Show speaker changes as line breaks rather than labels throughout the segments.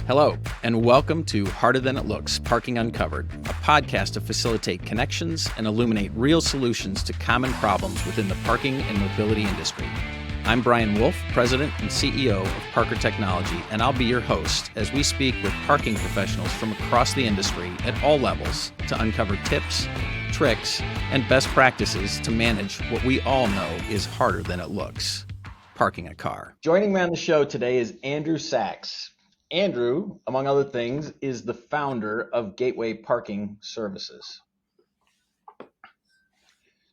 Hello, and welcome to Harder Than It Looks, Parking Uncovered, a podcast to facilitate connections and illuminate real solutions to common problems within the parking and mobility industry. I'm Brian Wolf, President and CEO of Parker Technology, and I'll be your host as we speak with parking professionals from across the industry at all levels to uncover tips, tricks, and best practices to manage what we all know is harder than it looks, parking a car. Joining me on the show today is Andrew Sachs. Andrew, among other things, is the founder of Gateway Parking Services.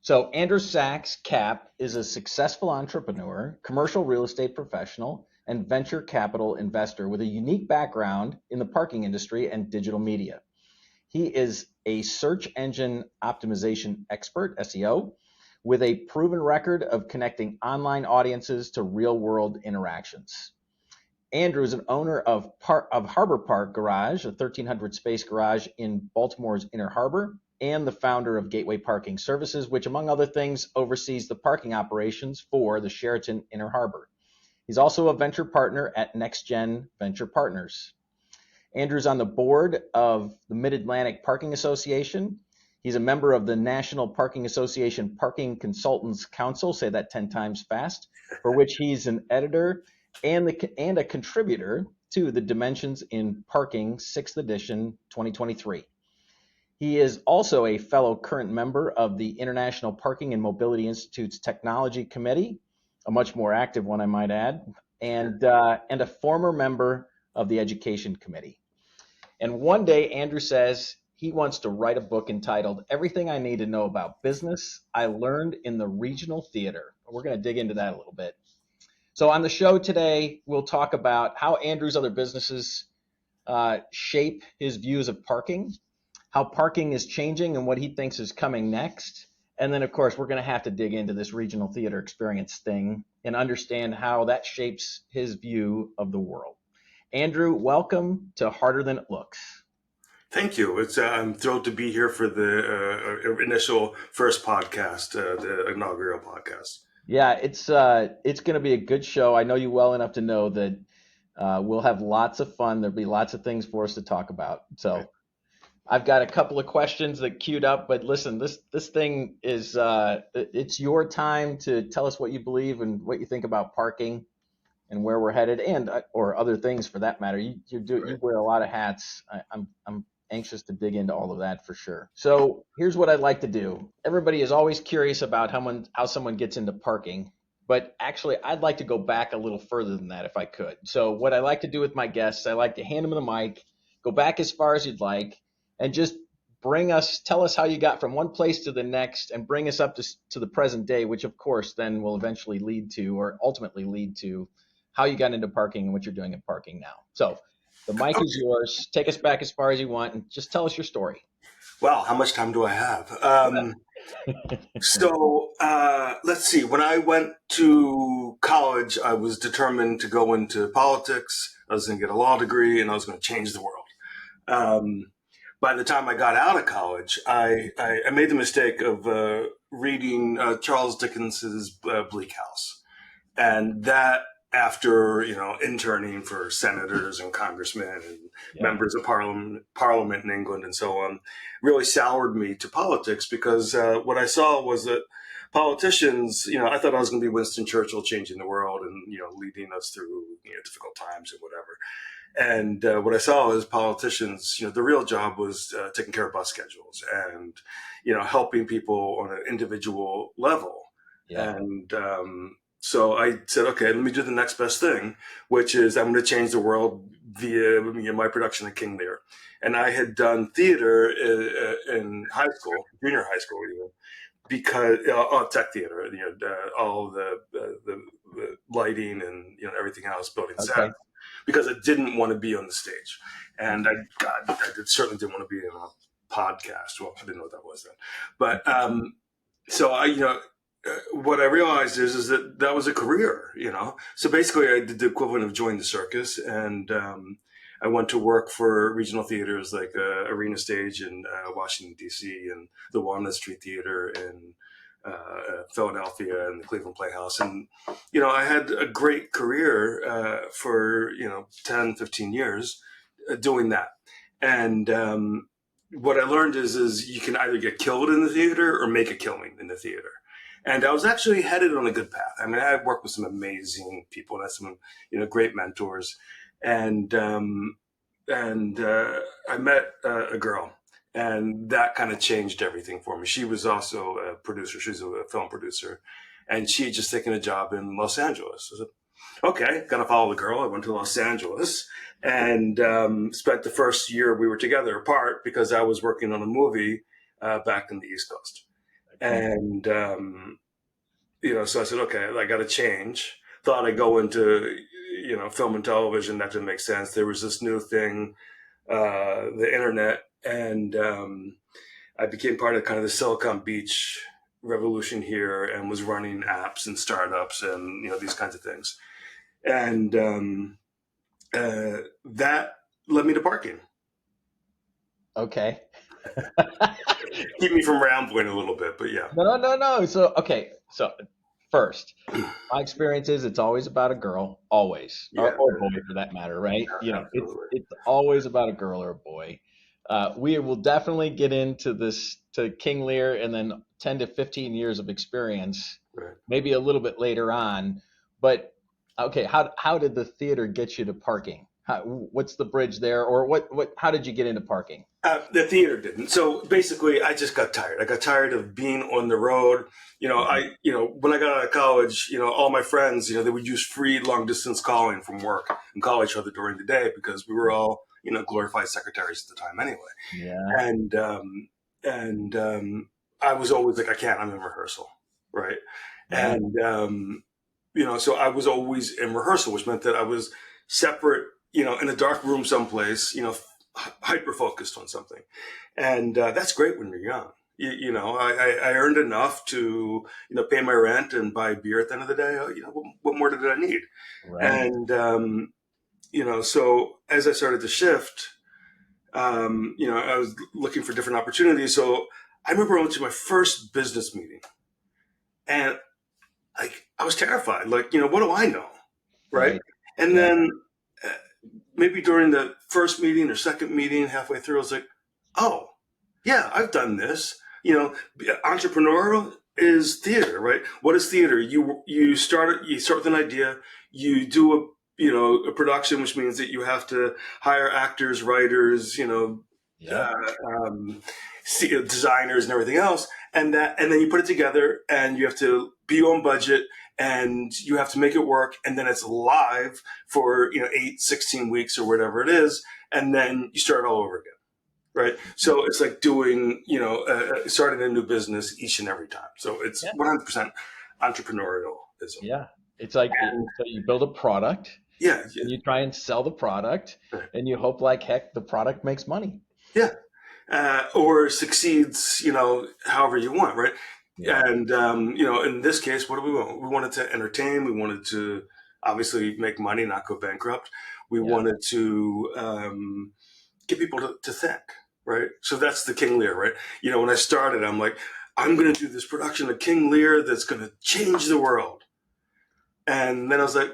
So Andrew Sachs, CAP, is a successful entrepreneur, commercial real estate professional, and venture capital investor with a unique background in the parking industry and digital media. He is a search engine optimization expert, SEO, with a proven record of connecting online audiences to real-world interactions. Andrew is an owner of Harbor Park Garage, a 1,300 space garage in Baltimore's Inner Harbor, and the founder of Gateway Parking Services, which, among other things, oversees the parking operations for the Sheraton Inner Harbor. He's also a venture partner at NextGen Venture Partners. Andrew's on the board of the Mid-Atlantic Parking Association. He's a member of the National Parking Association Parking Consultants Council, say that 10 times fast, for which he's an editor and a contributor to the Dimensions in Parking 6th edition 2023. He is also a fellow current member of the International Parking and Mobility Institute's Technology Committee, a much more active one, I might add, and a former member of the Education Committee. And one day, Andrew says he wants to write a book entitled Everything I Need to Know About Business I Learned in the Regional Theater. We're going to dig into that a little bit. So on the show today, we'll talk about how Andrew's other businesses shape his views of parking, how parking is changing and what he thinks is coming next. And then, of course, we're going to have to dig into this regional theater experience thing and understand how that shapes his view of the world. Andrew, welcome to Harder Than It Looks.
Thank you. I'm thrilled to be here for the initial first podcast, the inaugural podcast.
Yeah, it's going to be a good show. I know you well enough to know that we'll have lots of fun. There'll be lots of things for us to talk about. So okay. I've got a couple of questions that queued up, but listen, this thing is it's your time to tell us what you believe and what you think about parking and where we're headed, and or other things for that matter. You wear a lot of hats. I'm anxious to dig into all of that for sure. So here's what I'd like to do. Everybody is always curious about how someone gets into parking, but actually I'd like to go back a little further than that if I could. So what I like to do with my guests, I like to hand them the mic, go back as far as you'd like, and just tell us how you got from one place to the next and bring us up to the present day, which of course then will eventually ultimately lead to how you got into parking and what you're doing in parking now. So the mic is yours. Take us back as far as you want and just tell us your story.
Wow, how much time do I have? Let's see. When I went to college, I was determined to go into politics. I was going to get a law degree and I was going to change the world. By the time I got out of college, I made the mistake of reading Charles Dickens's Bleak House. And that, after interning for senators and congressmen and members of parliament in England and so on, really soured me to politics because what I saw was that politicians, I thought I was going to be Winston Churchill changing the world and leading us through difficult times and whatever. And what I saw is politicians, the real job was taking care of bus schedules and helping people on an individual level. Yeah. And so I said, okay, let me do the next best thing, which is I'm going to change the world via my production of King Lear. And I had done theater in high school, junior high school even, because tech theater, all the lighting and everything else, building sets, because I didn't want to be on the stage, and I certainly didn't want to be on a podcast. Well, I didn't know what that was then, but so what I realized is that was a career, So basically, I did the equivalent of joining the circus, and I went to work for regional theaters like Arena Stage in Washington, D.C., and the Walnut Street Theater in Philadelphia and the Cleveland Playhouse. And, I had a great career for, 10, 15 years. doing that. And what I learned is you can either get killed in the theater or make a killing in the theater. And I was actually headed on a good path. I mean, I worked with some amazing people and had some, great mentors. And I met a girl, and that kind of changed everything for me. She was also a producer. She's a film producer, and she had just taken a job in Los Angeles. I said, okay, got to follow the girl. I went to Los Angeles and spent the first year we were together apart because I was working on a movie back in the East Coast. And, so I said, okay, I got to change. Thought I'd go into, film and television. That didn't make sense. There was this new thing, the internet. And I became part of kind of the Silicon Beach revolution here and was running apps and startups and, these kinds of things. And that led me to parking.
Okay.
Keep me from rambling a little bit, but yeah.
No. So first, my experience is it's always about a girl, always, or boy for that matter, right?
Yeah,
it's always about a girl or a boy. We will definitely get into this to King Lear and then 10 to 15 years of experience,
right.
Maybe a little bit later on. But okay, how did the theater get you to parking? What's the bridge there, or how did you get into parking?
The theater didn't. So basically, I just got tired. I got tired of being on the road. When I got out of college, all my friends, they would use free long distance calling from work and call each other during the day because we were all, glorified secretaries at the time anyway.
Yeah.
And I was always like, I can't. I'm in rehearsal, right? Yeah. And so I was always in rehearsal, which meant that I was separate, in a dark room someplace, hyper focused on something. And that's great when you're young. I earned enough to, pay my rent and buy beer at the end of the day. What more did I need? Right. And, so as I started to shift, I was looking for different opportunities. So I remember I went to my first business meeting and I was terrified. What do I know? Right. And then maybe during the first meeting or second meeting, halfway through, I was like, oh, yeah, I've done this. Entrepreneurial is theater, right? What is theater? You start with an idea, you do a production, which means that you have to hire actors, writers, designers and everything else. And then you put it together and you have to be on budget and you have to make it work. And then it's live for, 8, 16 weeks or whatever it is. And then you start all over again. Right. So it's like doing, starting a new business each and every time. So it's 100% entrepreneurialism.
Yeah. It's like so you build a product.
Yeah.
And you try and sell the product and you hope like heck the product makes money.
Yeah. Or succeeds, however you want. Right. Yeah. And, in this case, what do we want? We wanted to entertain. We wanted to obviously make money, not go bankrupt. We wanted to get people to think. Right. So that's the King Lear. Right. When I started, I'm like, I'm going to do this production of King Lear that's going to change the world. And then I was like,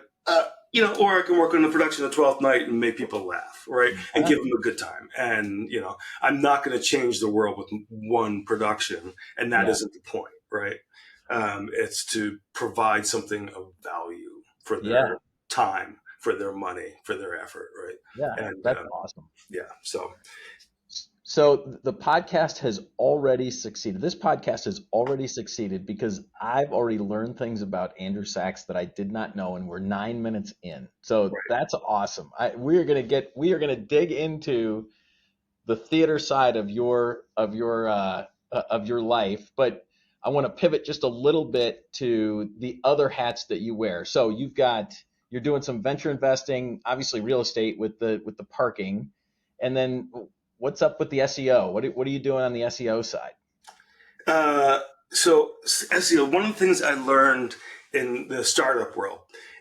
or I can work on the production of 12th Night and make people laugh, right? And give them a good time. And, I'm not going to change the world with one production. And that isn't the point, right? It's to provide something of value for their time, for their money, for their effort, right?
Yeah, and that's awesome.
Yeah,
So the podcast has already succeeded. This podcast has already succeeded because I've already learned things about Andrew Sachs that I did not know, and we're 9 minutes in. So that's awesome. We are going to dig into the theater side of your life, but I want to pivot just a little bit to the other hats that you wear. So you're doing some venture investing, obviously real estate with the parking, and then what's up with the SEO? What are you doing on the SEO side?
So SEO, one of the things I learned in the startup world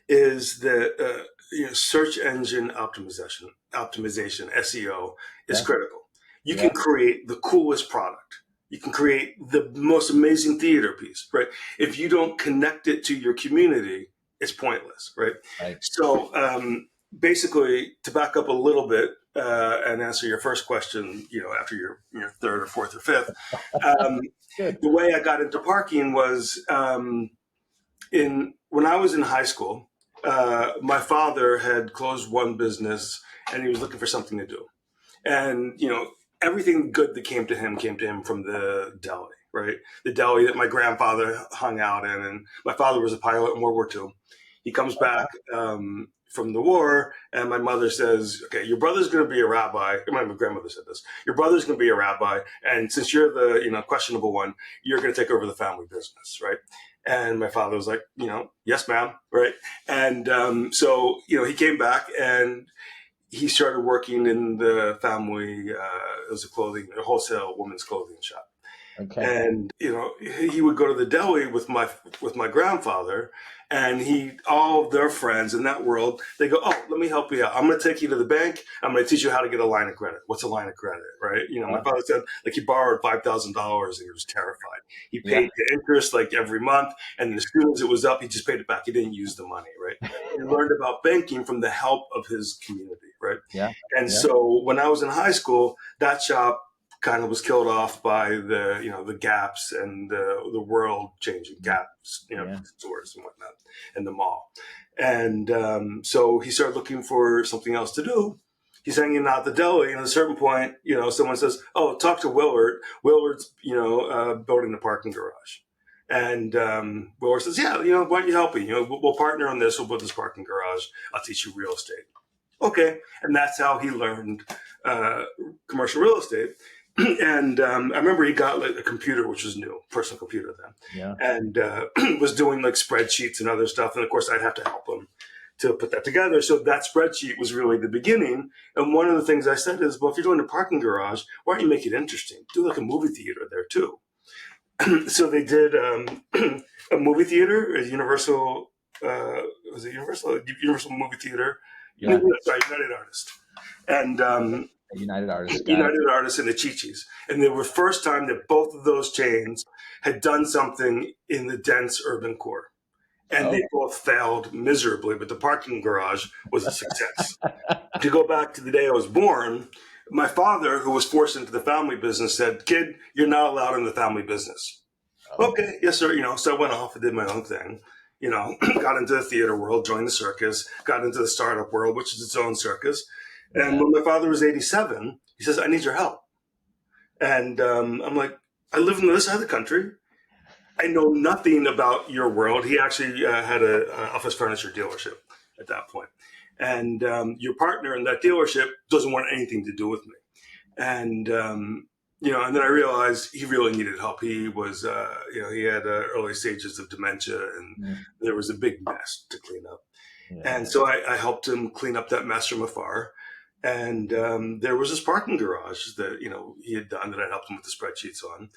is that search engine optimization, SEO, is critical. You can create the coolest product. You can create the most amazing theater piece, right? If you don't connect it to your community, it's pointless, right? So basically, to back up a little bit, and answer your first question, after your third or fourth or fifth. Um,
Good.
the way I got into parking was when I was in high school. My father had closed one business, and he was looking for something to do. And everything good that came to him from the deli, right? The deli that my grandfather hung out in, and my father was a pilot in World War II. He comes back from the war, and my mother says, "Okay, your brother's going to be a rabbi." My grandmother said this. Your brother's going to be a rabbi, and since you're the questionable one, you're going to take over the family business, right? And my father was like, "Yes, ma'am," right? And so he came back and he started working in the family. It was a wholesale women's clothing shop.
Okay.
And he would go to the deli with my grandfather, and all of their friends in that world, they go, "Oh, let me help you out. I'm going to take you to the bank. I'm going to teach you how to get a line of credit." What's a line of credit, right? My father said he borrowed $5,000 and he was terrified. He paid the interest every month, and as soon as it was up, he just paid it back. He didn't use the money, right? He learned about banking from the help of his community, right?
Yeah.
And so when I was in high school, that shop kind of was killed off by the gaps and the world changing gaps, stores and whatnot, and the mall. And so he started looking for something else to do. He's hanging out at the deli, and at a certain point, someone says, "Oh, talk to Willard. Willard's, building the parking garage." And Willard says, "Yeah, why don't you help me? We'll partner on this. We'll build this parking garage. I'll teach you real estate." Okay, and that's how he learned commercial real estate. And I remember he got a computer, which was new, personal computer then, and was doing spreadsheets and other stuff. And of course, I'd have to help him to put that together. So that spreadsheet was really the beginning. And one of the things I said is, well, if you're doing a parking garage, why don't you make it interesting? Do a movie theater there too. So they did a movie theater, a Universal. Was it Universal? Universal movie theater.
Yeah.
Sorry, United Artists. And
United Artists.
United Artists and the Chi-Chis. And they were the first time that both of those chains had done something in the dense urban core. And they both failed miserably, but the parking garage was a success. To go back to the day I was born, my father, who was forced into the family business, said, "Kid, you're not allowed in the family business." Okay, yes, sir. So I went off and did my own thing. Got into the theater world, joined the circus, got into the startup world, which is its own circus. And when my father was 87, he says, "I need your help." And I'm like, "I live on the other side of the country. I know nothing about your world." He actually had an office furniture dealership at that point. And your partner in that dealership doesn't want anything to do with me. And, and then I realized he really needed help. He was, he had early stages of dementia, and there was a big mess to clean up. Yeah. And so I helped him clean up that mess from afar. And there was this parking garage that, he had done that I helped him with the spreadsheets on.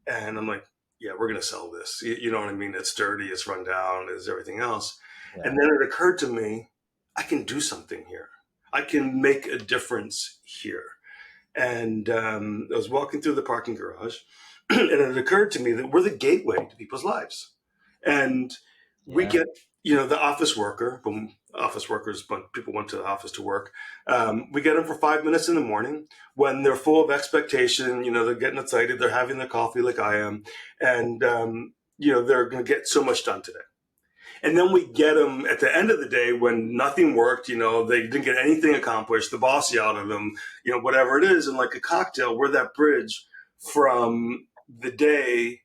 And I'm like, "Yeah, we're going to sell this." You know what I mean? It's dirty, it's run down, it's everything else. Yeah. And then it occurred to me, I can do something here. I can make a difference here. And I was walking through the parking garage, and it occurred to me that we're the gateway to people's lives. And we get, the office worker, office workers, but people went to the office to work. We get them for 5 minutes in the morning when they're full of expectation. They're getting excited. They're having their coffee like I am. And, they're going to get so much done today. And then we get them at the end of the day when nothing worked, they didn't get anything accomplished. The boss yelled at them, whatever it is. And like a cocktail, we're that bridge from the day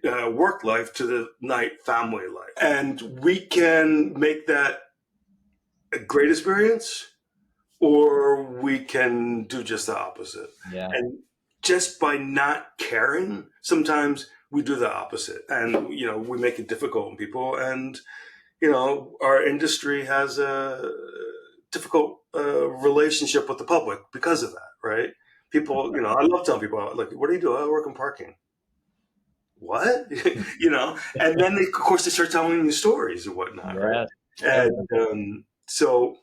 work life to the night family life. And we can make that a great experience, or we can do just the opposite. Yeah. And just by not caring, sometimes we do the opposite, and we make it difficult on people. And our industry has a difficult relationship with the public because of that, right? People, I love telling people, like, "What do you do?" "I work in parking." What? And then of course they start telling you stories and whatnot, right? And so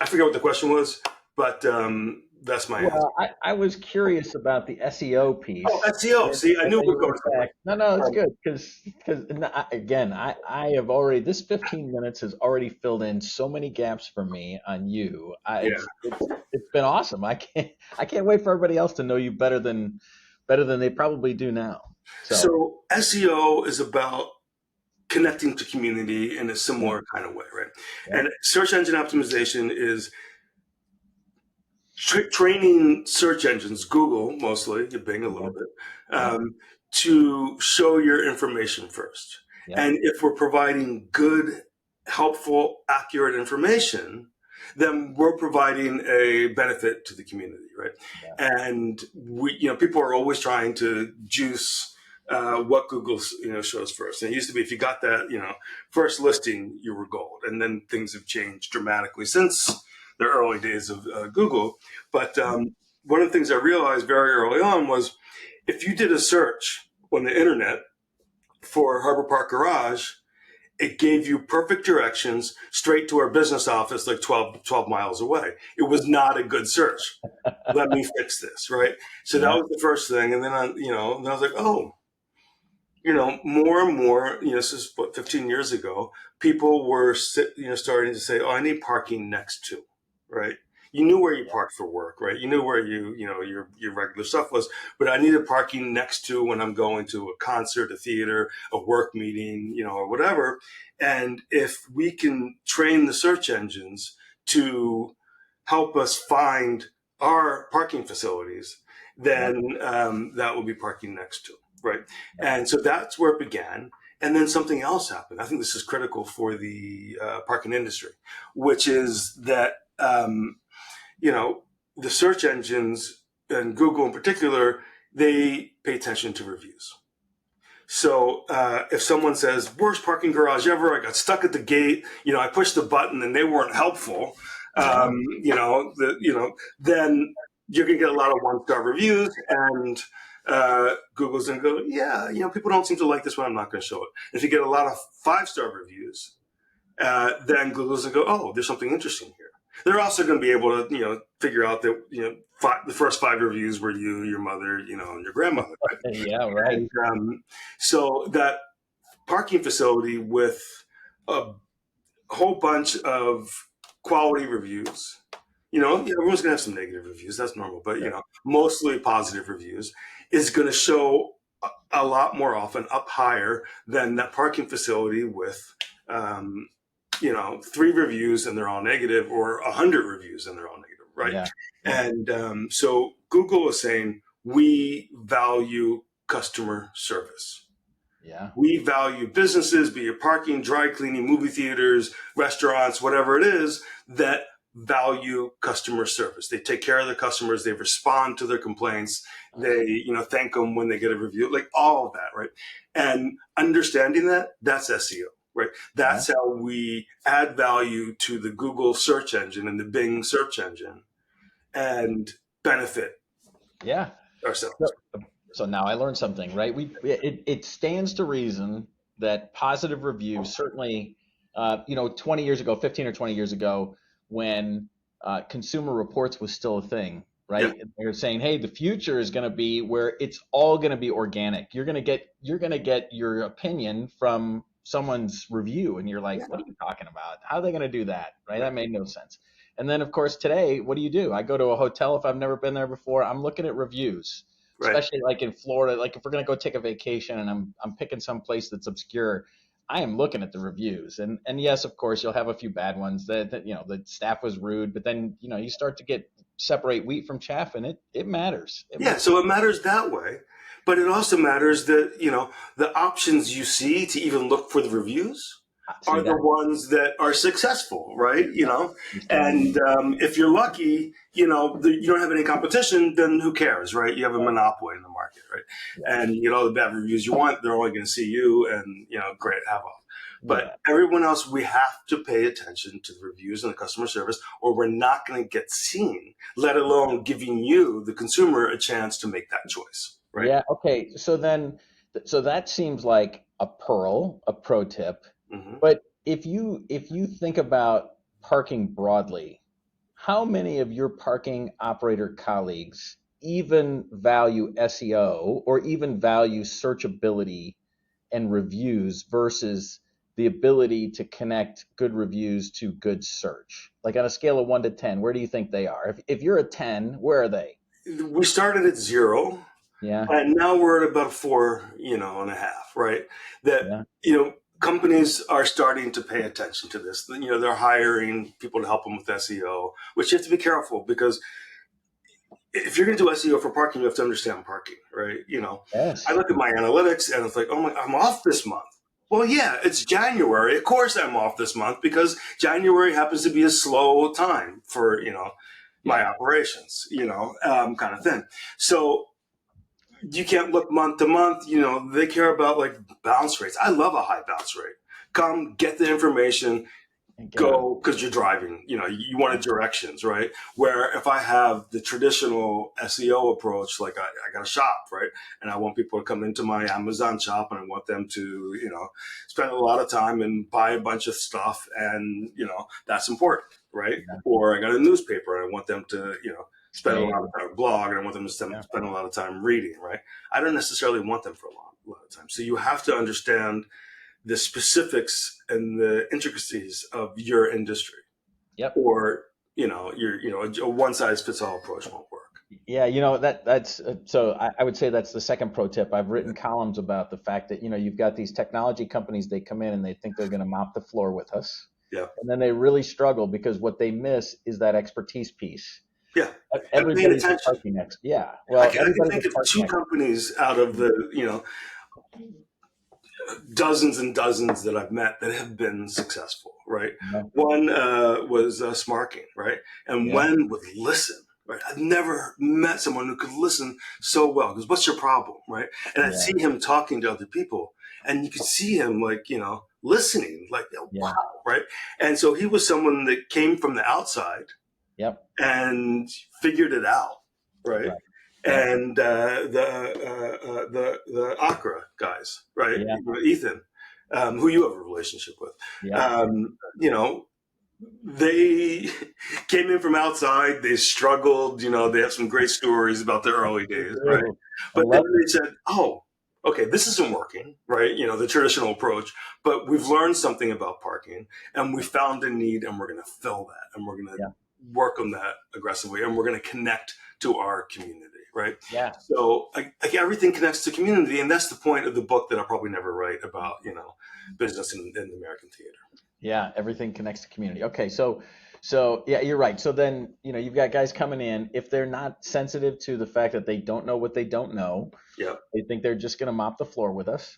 I forget what the question was, but that's my answer.
Well, I was curious about the SEO
Oh,
piece.
SEO.
And
See, I knew
then
we'd
you
go
went
to somewhere.
back. No, it's
Right.
good because again, I have already this 15 minutes has already filled in so many gaps for me on you.
Yeah.
It's been awesome. I can't wait for everybody else to know you better than they probably do now. So
So SEO is about connecting to community in a
yeah,
similar kind of way, right?
yeah,
And search engine optimization is training search engines, Google mostly, Bing a
yeah,
little bit,
yeah,
to show your information first.
yeah,
And if we're providing good, helpful, accurate information, then we're providing a benefit to the community, right?
yeah,
And people are always trying to juice what Google, shows first. And it used to be if you got that, first listing, you were gold. And then things have changed dramatically since the early days of Google. But one of the things I realized very early on was if you did a search on the internet for Harbor Park Garage, it gave you perfect directions straight to our business office like 12 miles away. It was not a good search. Let me fix this, right? So that
yeah,
was the first thing. And then then I was like, oh, more and more, this is what 15 years ago, people were, starting to say, oh, I need parking next to, right? You knew where you parked for work, right? You knew where your regular stuff was, but I needed parking next to when I'm going to a concert, a theater, a work meeting, or whatever. And if we can train the search engines to help us find our parking facilities,
yeah,
then that will be parking next to. Right.
yeah,
And so that's where it began. And then something else happened. I think this is critical for the parking industry, which is that, the search engines and Google in particular, they pay attention to reviews. So if someone says, worst parking garage ever, I got stuck at the gate, I pushed the button and they weren't helpful,
yeah,
then you're going to get a lot of one-star reviews and Google's going to go, yeah, people don't seem to like this one. I'm not going to show it. If you get a lot of five-star reviews, then Google's going to go, oh, there's something interesting here. They're also going to be able to, figure out that, the first five reviews were you, your mother, and your grandmother. Right?
yeah, right.
And so that parking facility with a whole bunch of quality reviews, everyone's going to have some negative reviews. That's normal. But,
Sure.
mostly positive reviews is going to show a lot more often up higher than that parking facility with, 3 reviews and they're all negative or 100 reviews and they're all negative. Right.
Yeah, yeah,
And so Google is saying, we value customer service.
yeah,
We value businesses, be it parking, dry cleaning, movie theaters, restaurants, whatever it is, that value customer service. They take care of their customers. They respond to their complaints. They, thank them when they get a review, like all of that, right? And understanding that, that's SEO, right?
yeah,
That's how we add value to the Google search engine and the Bing search engine and benefit
yeah.
ourselves.
So, so now I learned something, right? It stands to reason that positive reviews certainly, 20 years ago, 15 or 20 years ago, when Consumer Reports was still a thing,
Yeah.
right? They're saying, hey, the future is going to be where it's all going to be organic. You're going to get your opinion from someone's review, and you're like,
Yeah.
what are you talking about? How are they going to do that, right?
Right.
That made no sense. And then, of course, today, what do? I go to a hotel if I've never been there before. I'm looking at reviews,
Right.
especially like in Florida. Like if we're gonna go take a vacation and I'm picking some place that's obscure, I am looking at the reviews. And yes, of course, you'll have a few bad ones that the staff was rude, but then you start to get separate wheat from chaff, and it matters. It
Yeah,
matters.
so it matters that way, but it also matters that, the options you see to even look for the reviews
See
are the
that?
ones that are successful, right?
You're starting to.
And if you're lucky, you don't have any competition, then who cares, right? You have a monopoly in the market, right?
Yeah,
And you get all the bad reviews you want, they're only going to see you and, great, have off. But
yeah,
everyone else, we have to pay attention to the reviews and the customer service, or we're not going to get seen, let alone giving you, the consumer, a chance to make that choice, right?
yeah. Okay, so that seems like a pro tip.
Hmm.
But if you think about parking broadly, how many of your parking operator colleagues even value SEO or even value searchability and reviews versus the ability to connect good reviews to good search? Like on a scale of 1 to 10, where do you think they are? If you're a 10, where are they?
We started at 0.
Yeah,
And now we're at about 4, and a half, right? That,
yeah,
companies are starting to pay attention to this. They're hiring people to help them with SEO, which you have to be careful because if you're going to do SEO for parking, you have to understand parking, right? I
yes,
look at my analytics and it's like, oh my, I'm off this month. Well, yeah, it's January. Of course I'm off this month because January happens to be a slow time for, my
yeah,
operations, kind of thing. So you can't look month to month. They care about like bounce rates. I love a high bounce rate. Come get the information,
and get on.
go because you're driving. You wanted directions, right? Where if I have the traditional SEO approach, like I got a shop, right? And I want people to come into my Amazon shop and I want them to, spend a lot of time and buy a bunch of stuff. And, that's important, right?
Yeah,
Or I got a newspaper and I want them to, spend a
stay.
lot of time blog and I want them to
Yeah,
spend a lot of time reading, right? I don't necessarily want them for a lot of time. So you have to understand the specifics and the intricacies of your industry,
yep.
or a one size fits all approach won't work.
Yeah, that's so I would say that's the second pro tip. I've written columns about the fact that, you've got these technology companies, they come in and they think they're going to mop the floor with us.
Yeah,
And then they really struggle because what they miss is that expertise piece.
yeah, and paying
Everybody's a
attention.
parking expert. Yeah.
I
Well,
can, I can
everybody's a
think of
parking
two
expert.
companies out of the dozens and dozens that I've met that have been successful, right?
Yeah.
One was Smarking, right? And
Yeah.
when would listen, right? I've never met someone who could listen so well. Because what's your problem, right? And I'd
Yeah.
see him talking to other people, and you could see him like listening, like wow,
Yeah.
right? And so he was someone that came from the outside
Yep.
and figured it out, right?
Right. Yep.
And the Accra guys, right?
Yeah.
E10, who you have a relationship with,
Yep.
um, you know, they came in from outside. They struggled. They have some great stories about their early days, right?
I
But then
love
they said, "Oh, okay, this isn't working, right? The traditional approach, but we've learned something about parking, and we found a need, and we're going to fill that, and we're going to
Yeah.
work on that aggressively, and we're going to connect to our community, right?
Yeah.
So, everything connects to community, and that's the point of the book that I'll probably never write about, business in the American theater.
Yeah, everything connects to community. Okay, so yeah, you're right. So then, you've got guys coming in. If they're not sensitive to the fact that they don't know what they don't know,
Yeah,
they think they're just going to mop the floor with us.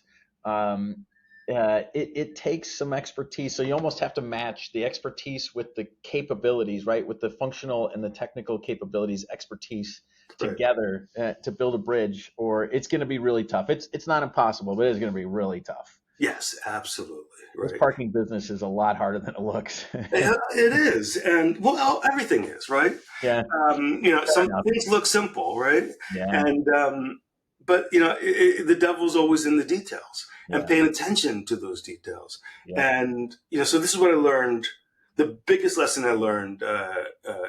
It takes some expertise. So you almost have to match the expertise with the capabilities, right? With the functional and the technical capabilities, expertise
right.
together to build a bridge, or it's going to be really tough. It's not impossible, but it's going to be really tough.
Yes, absolutely,
This
right.
parking business is a lot harder than it looks.
Yeah, it is, and well, everything is, right?
Yeah, fair
Some
enough.
things look simple, right?
Yeah,
And but the devil's always in the details, and
yeah,
paying attention to those details.
yeah.
And so this is what I learned. The biggest lesson I learned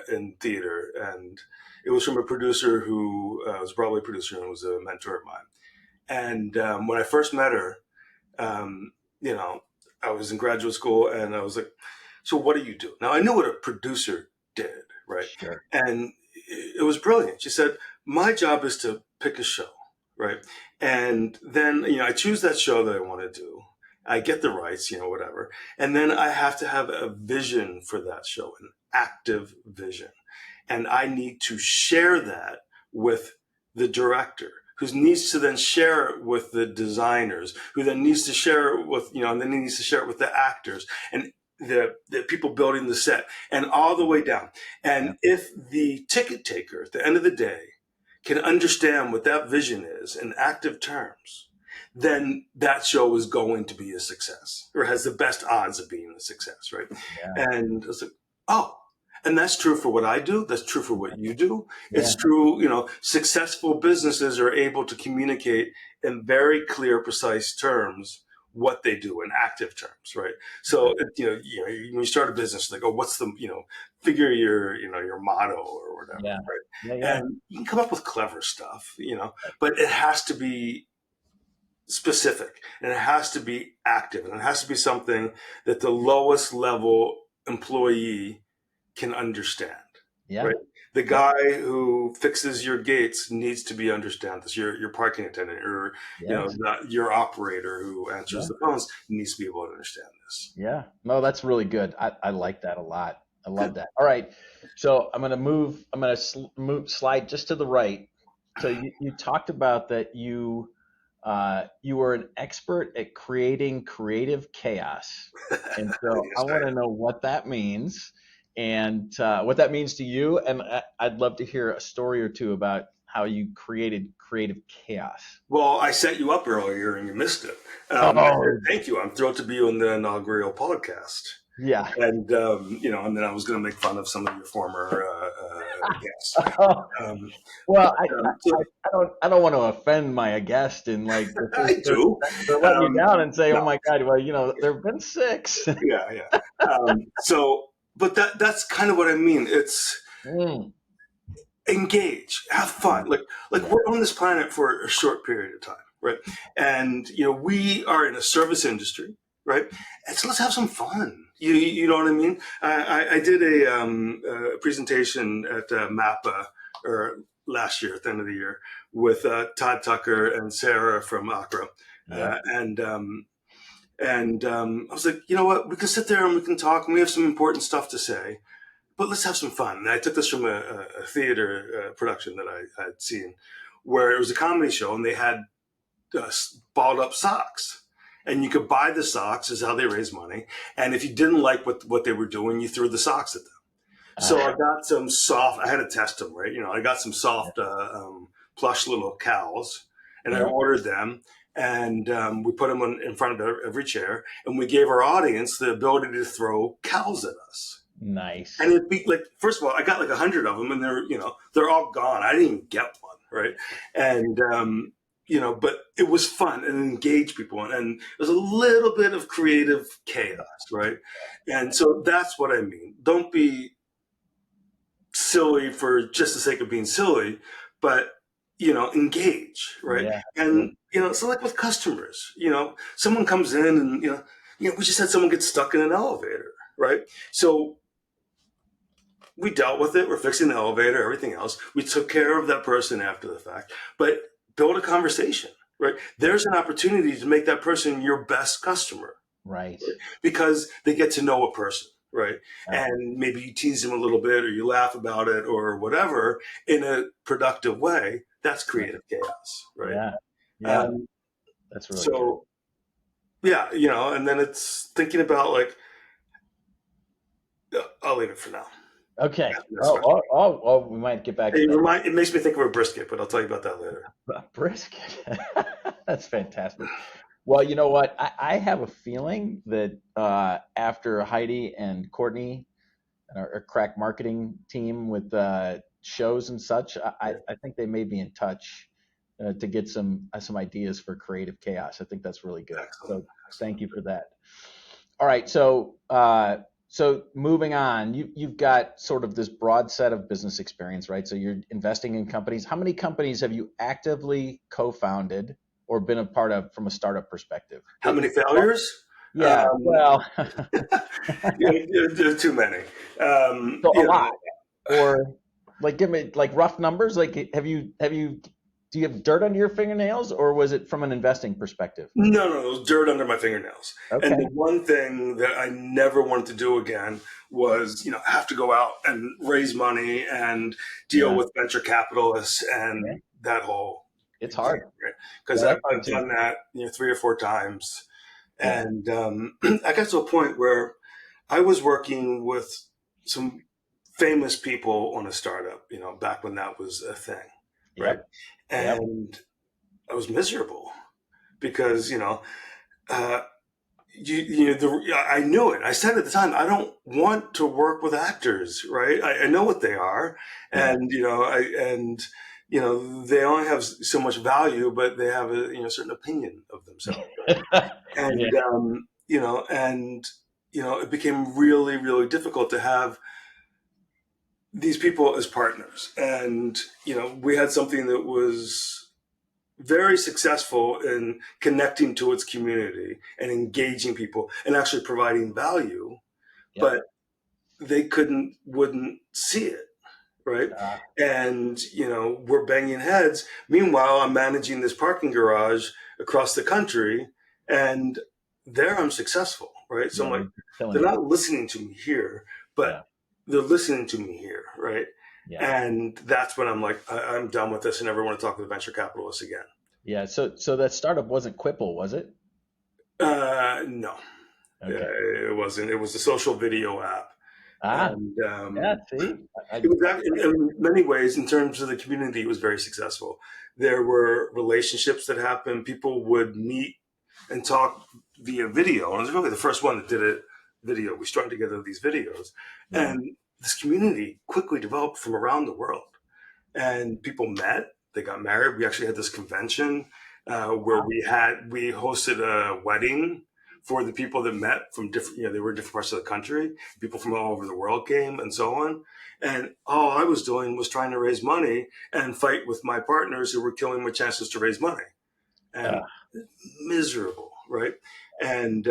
in theater, and it was from a producer who was a Broadway producer and was a mentor of mine. And when I first met her, um, I was in graduate school, and I was like, "So what do you do?" Now I knew what a producer did, right?
Sure.
And it was brilliant. She said, "My job is to pick a show, right? And then I choose that show that I want to do. I get the rights, whatever, and then I have to have a vision for that show, an active vision, and I need to share that with the director, who needs to then share it with the designers, who then needs to share it with, and then he needs to share it with the actors and the people building the set and all the way down.
Yeah,
And if the ticket taker at the end of the day can understand what that vision is in active terms, then that show is going to be a success, or has the best odds of being a success, right?
yeah,
And I was like, oh, and that's true for what I do. That's true for what you do.
yeah,
It's true, successful businesses are able to communicate in very clear, precise terms what they do in active terms, right? So, when you start a business, like, oh, what's the, figure your motto or whatever,
Yeah.
right?
Yeah.
And you can come up with clever stuff, but it has to be specific, and it has to be active, and it has to be something that the lowest level employee can understand.
Yeah.
Right. The guy who fixes your gates needs to understand this. Your parking attendant, or
Yes.
your operator who answers
Yeah.
the phones needs to be able to understand this.
Yeah. No, that's really good. I like that a lot. I love that. All right. So I'm going to move slide just to the right. So you talked about that you were an expert at creating creative chaos. And so I
Yes,
want to know what that means and what that means to you. And I'd love to hear a story or two about how you created creative chaos.
well, I set you up earlier and you missed it.
Oh,
Thank you. I'm thrilled to be on the inaugural podcast.
yeah.
And and then I was going to make fun of some of your former guests.
Well,
So
I don't want to offend my guest and like
I do.
they're letting you down and say, oh
No,
my God, well, there have been six.
yeah. But that's kind of what I mean. It's
Mm,
engage, have fun. Like
yeah,
we're on this planet for a short period of time, right? And we are in a service industry, right? And so let's have some fun. You know what I mean? I did a presentation at MAPA or last year at the end of the year with Todd Tucker and Sarah from Accra,
yeah,
I was like, you know what? We can sit there and we can talk, and we have some important stuff to say, but let's have some fun. And I took this from a theater production that I had seen, where it was a comedy show, and they had balled up socks, and you could buy the socks, is how they raise money. And if you didn't like what they were doing, you threw the socks at them. So I got some soft. I had to test them, right? I got some soft plush little cows, and I
yeah,
ordered them, and we put them in front of every chair, and we gave our audience the ability to throw cows at us.
nice.
And it'd be like, first of all, I got like 100 of them, and they're all gone. I didn't even get one, right? And but it was fun and engaged people, and it was a little bit of creative chaos, right? And so that's what I mean. Don't be silly for just the sake of being silly, but engage, right?
Yeah, yeah,
And so like with customers, someone comes in and we just had someone get stuck in an elevator, right? So we dealt with it. We're fixing the elevator, everything else. We took care of that person after the fact, but build a conversation, right? There's an opportunity to make that person your best customer,
right.
right? Because they get to know a person, right?
Yeah,
And maybe you tease them a little bit or you laugh about it or whatever in a productive way. That's creative chaos, right?
yeah, yeah.
Um,
That's really good.
so, yeah, and then it's thinking about like, I'll leave it for now.
Okay.
That's fine.
We might get back to
It makes me think of a brisket, but I'll tell you about that later.
that. Brisket. That's fantastic. Well, you know what? I have a feeling that after Heidi and Courtney and our crack marketing team with shows and such, I think they may be in touch to get some ideas for creative chaos. I think that's really good.
Excellent.
So thank you for that. All right, so moving on, you've got sort of this broad set of business experience, right? So you're investing in companies. How many companies have you actively co-founded or been a part of from a startup perspective?
How many failures?
Yeah, well,
Too many.
so a lot. Or like give me like rough numbers. Like do you have dirt under your fingernails, or was it from an investing perspective?
No, it was dirt under my fingernails. And
Okay.
the one thing that I never wanted to do again was, have to go out and raise money and deal
Yeah.
with venture capitalists and
Yeah.
that whole
It's hard.
because
Yeah,
I've
that's hard too.
done that 3 or 4 times,
Yeah.
and I got to a point where I was working with some famous people on a startup, back when that was a thing, right?
Yep. Yep.
And I was miserable because I knew it. I said at the time, I don't want to work with actors, right? I know what they are,
Yeah.
and they only have so much value, but they have a certain opinion of themselves. And,
Yeah.
it became really, really difficult to have these people as partners. And, we had something that was very successful in connecting to its community and engaging people and actually providing value,
Yep.
but they wouldn't see it. Right. And, we're banging heads. Meanwhile, I'm managing this parking garage across the country, and there I'm successful. Right. So I'm like, they're not listening to me here, but they're listening to me here. Right.
Yeah.
And that's when I'm like, I'm done with this. I never want to talk to the venture capitalists again.
Yeah. So that startup wasn't Quipple, was it?
No.
Okay.
It wasn't. It was a social video app. And,
see,
it was in many ways, in terms of the community, it was very successful. There were relationships that happened. People would meet and talk via video. And I was really the first one that did it video. We strung together these videos. Yeah. And this community quickly developed from around the world. And people met, they got married. We actually had this convention where we hosted a wedding for the people that met from different, they were different parts of the country. People from all over the world came and so on. And all I was doing was trying to raise money and fight with my partners who were killing my chances to raise money. And miserable, right? And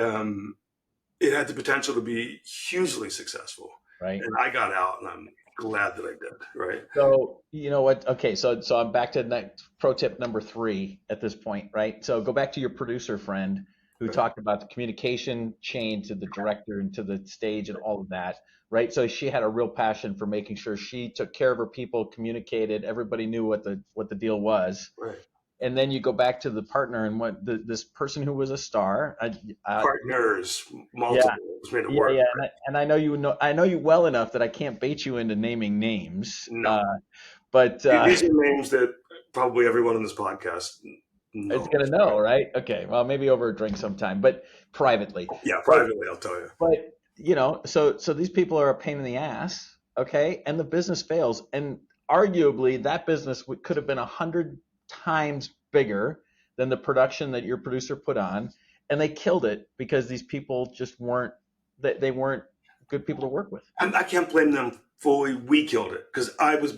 it had the potential to be hugely successful.
Right.
And I got out, and I'm glad that I did, right?
So, you know what? Okay, so I'm back to pro tip number 3 at this point, right? So go back to your producer friend who talked about the communication chain to the director and to the stage and all of that, right? So she had a real passion for making sure she took care of her people, communicated, everybody knew what the deal was.
Right.
And then you go back to the partner and what this person who was a star.
Partners, multiple.
Yeah. And I know you well enough that I can't bait you into naming names.
No.
But
these are names that probably everyone on this podcast knows.
It's going to know, right? Okay. Well, maybe over a drink sometime, but privately.
Yeah, privately, I'll tell you.
But, so these people are a pain in the ass, okay? And the business fails. And arguably, that business could have been 100 times bigger than the production that your producer put on. And they killed it because these people just weren't good people to work with.
I can't blame them fully. We killed it because I was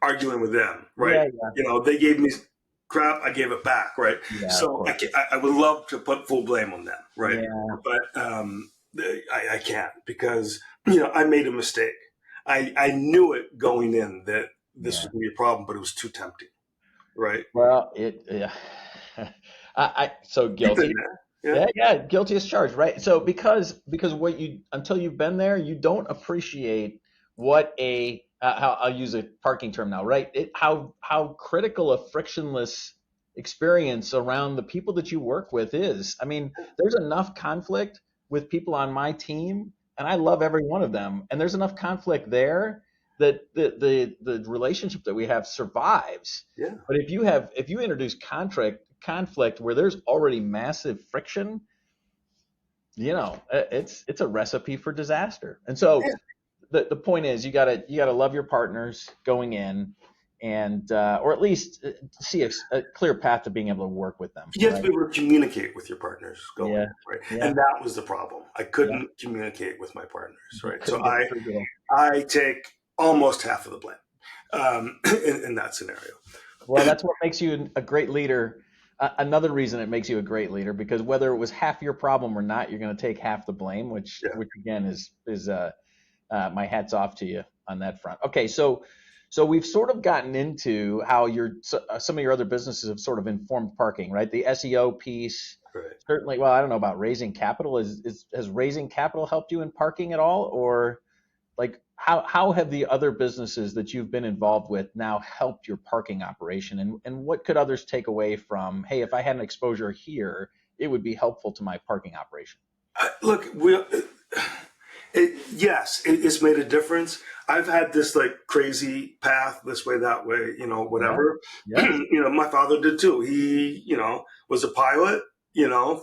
arguing with them, right? Yeah. They gave me crap, I gave it back, right? Yeah, so I would love to put full blame on them, right? Yeah. But I can't because I made a mistake. I knew it going in that this was going to be a problem, but it was too tempting, right?
Well, so guilty. Yeah, guilty as charged, right? So because until you've been there, you don't appreciate what how I'll use a parking term now, right? How critical a frictionless experience around the people that you work with is. I mean, there's enough conflict with people on my team, and I love every one of them. And there's enough conflict there that the relationship that we have survives.
Yeah.
But if you introduce conflict where there's already massive friction, it's a recipe for disaster. And so the point is you gotta love your partners going in, and or at least see a clear path to being able to work with them.
You have to be able to communicate with your partners going in, right?
Yeah.
And that was the problem. I couldn't communicate with my partners, right? So I take almost half of the blame in that scenario.
Well, that's what makes you a great leader. Another reason it makes you a great leader, because whether it was half your problem or not, you're going to take half the blame, which again is my hat's off to you on that front. Okay, so we've sort of gotten into how some of your other businesses have sort of informed parking, right? The SEO piece,
right.
Certainly. Well, I don't know about raising capital. Has raising capital helped you in parking at all, or like how have the other businesses that you've been involved with now helped your parking operation, and what could others take away from, hey, if I had an exposure here, it would be helpful to my parking operation?
Look, it's made a difference. I've had this like crazy path, this way, that way, whatever. Yeah. My father did too. He, was a pilot,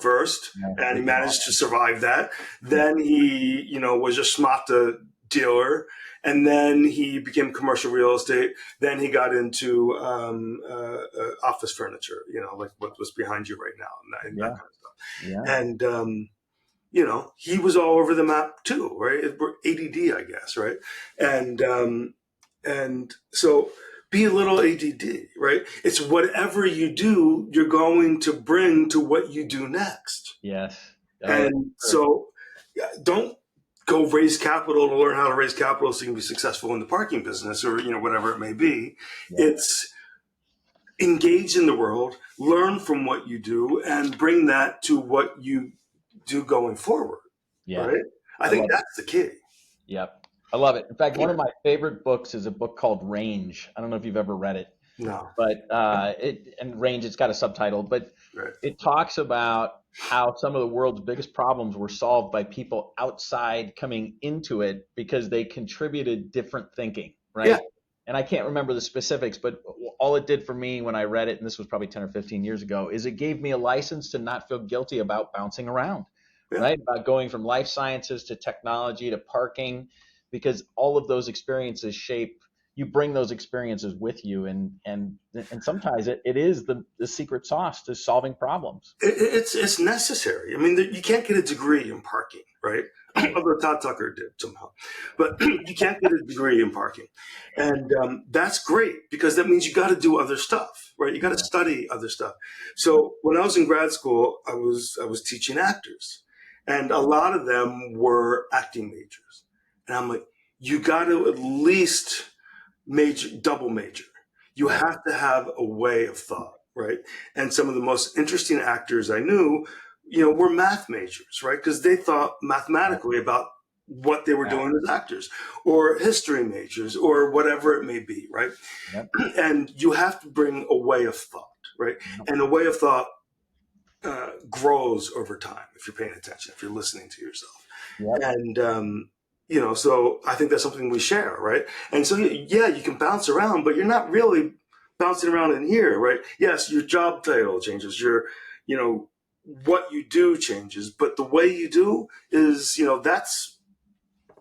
first, and he managed to survive that. Then he, was just smart to dealer, and then he became commercial real estate. Then he got into office furniture, like what was behind you right now, and that kind of stuff.
Yeah.
And he was all over the map too, right? We're ADD, I guess, right? And so be a little ADD, right? It's whatever you do, you're going to bring to what you do next.
Yes.
And so don't go raise capital to learn how to raise capital so you can be successful in the parking business or, whatever it may be. Yeah. It's engage in the world, learn from what you do, and bring that to what you do going forward. Yeah. Right? I think that's the key.
Yep. I love it. In fact, one of my favorite books is a book called Range. I don't know if you've ever read it.
No.
But Range, it's got a subtitle, but it talks about how some of the world's biggest problems were solved by people outside coming into it because they contributed different thinking, right? Yeah. And I can't remember the specifics, but all it did for me when I read it, and this was probably 10 or 15 years ago, is it gave me a license to not feel guilty about bouncing around, right? About going from life sciences to technology to parking, because all of those experiences you bring those experiences with you, and sometimes it is the secret sauce to solving problems.
It's necessary. I mean, you can't get a degree in parking, right? Although Todd Tucker did somehow, but you can't get a degree in parking, and that's great because that means you got to do other stuff, right? You got to study other stuff. So when I was in grad school, I was teaching actors, and a lot of them were acting majors, and I'm like, you got to at least double major. You have to have a way of thought, right? And some of the most interesting actors I knew, were math majors, right? Because they thought mathematically about what they were doing as actors, or history majors, or whatever it may be, right? Yep. And you have to bring a way of thought, right? Yep. And a way of thought grows over time if you're paying attention, if you're listening to yourself. Yep. And so I think that's something we share, right? And so, yeah, you can bounce around, but you're not really bouncing around in here, right? Yes, your job title changes, what you do changes, but the way you do is, that's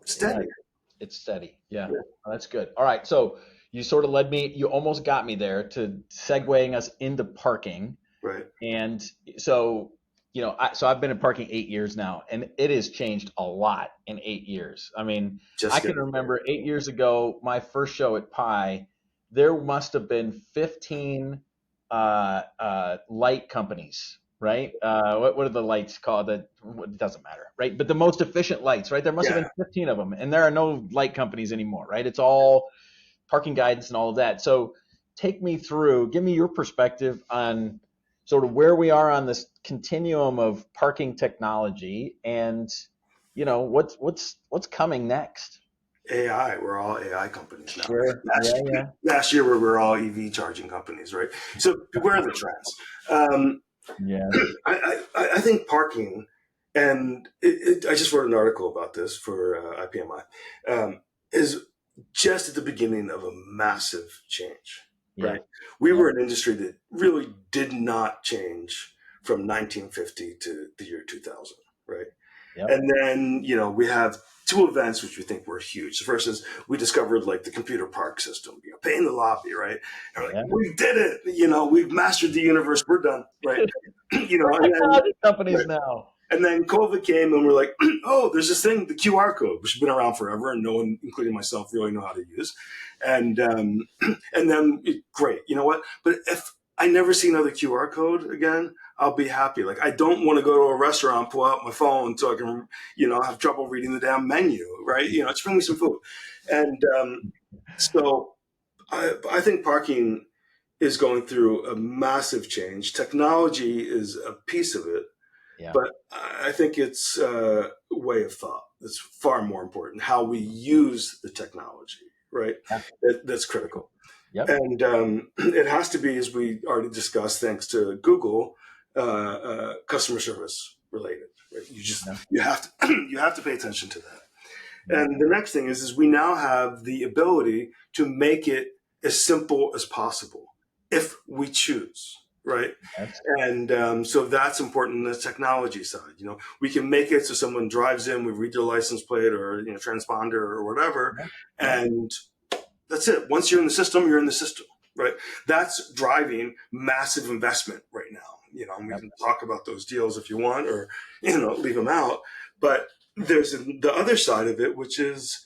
steady.
Yeah, it's steady. Yeah. Oh, that's good. All right. So you sort of you almost got me there to segueing us into parking.
Right.
And so, I've been in parking 8 years now, and it has changed a lot in 8 years. I mean, I can remember 8 years ago, my first show at Pi, there must have been 15 light companies, right? What are the lights called? It doesn't matter, right? But the most efficient lights, right? There must have been 15 of them, and there are no light companies anymore, right? It's all parking guidance and all of that. So give me your perspective on sort of where we are on this continuum of parking technology, and what's coming next.
AI, we're all AI companies now.
Sure.
Last year we were all EV charging companies, right? So where are the trends? I think parking, and I just wrote an article about this for IPMI, is just at the beginning of a massive change. Right. We were an industry that really did not change from 1950 to the year 2000. Right. Yep. And then, we have two events which we think were huge. The first is we discovered the computer park system, pay in the lobby. Right. And we're like, we did it. We've mastered the universe. We're done. Right. And then,
companies now.
And then COVID came and we're like, oh, there's this thing, the QR code, which has been around forever and no one, including myself, really know how to use. And then great, you know what? But if I never see another QR code again, I'll be happy. I don't want to go to a restaurant, pull out my phone so I can, have trouble reading the damn menu, right? Just bring me some food. And so I think parking is going through a massive change. Technology is a piece of it. Yeah. But I think it's a way of thought that's far more important, how we use the technology, right? Yeah. That's critical. Yep. And it has to be, as we already discussed, thanks to Google, customer service related. Right? You have to pay attention to that. Yeah. And the next thing is we now have the ability to make it as simple as possible if we choose. right?
Yes.
And so that's important on the technology side. We can make it so someone drives in, we read their license plate or transponder or whatever,
Yeah. Yeah.
and that's it. Once you're in the system, you're in the system, right? That's driving massive investment right now. And we
Yep.
can talk about those deals if you want, or leave them out. But there's the other side of it, which is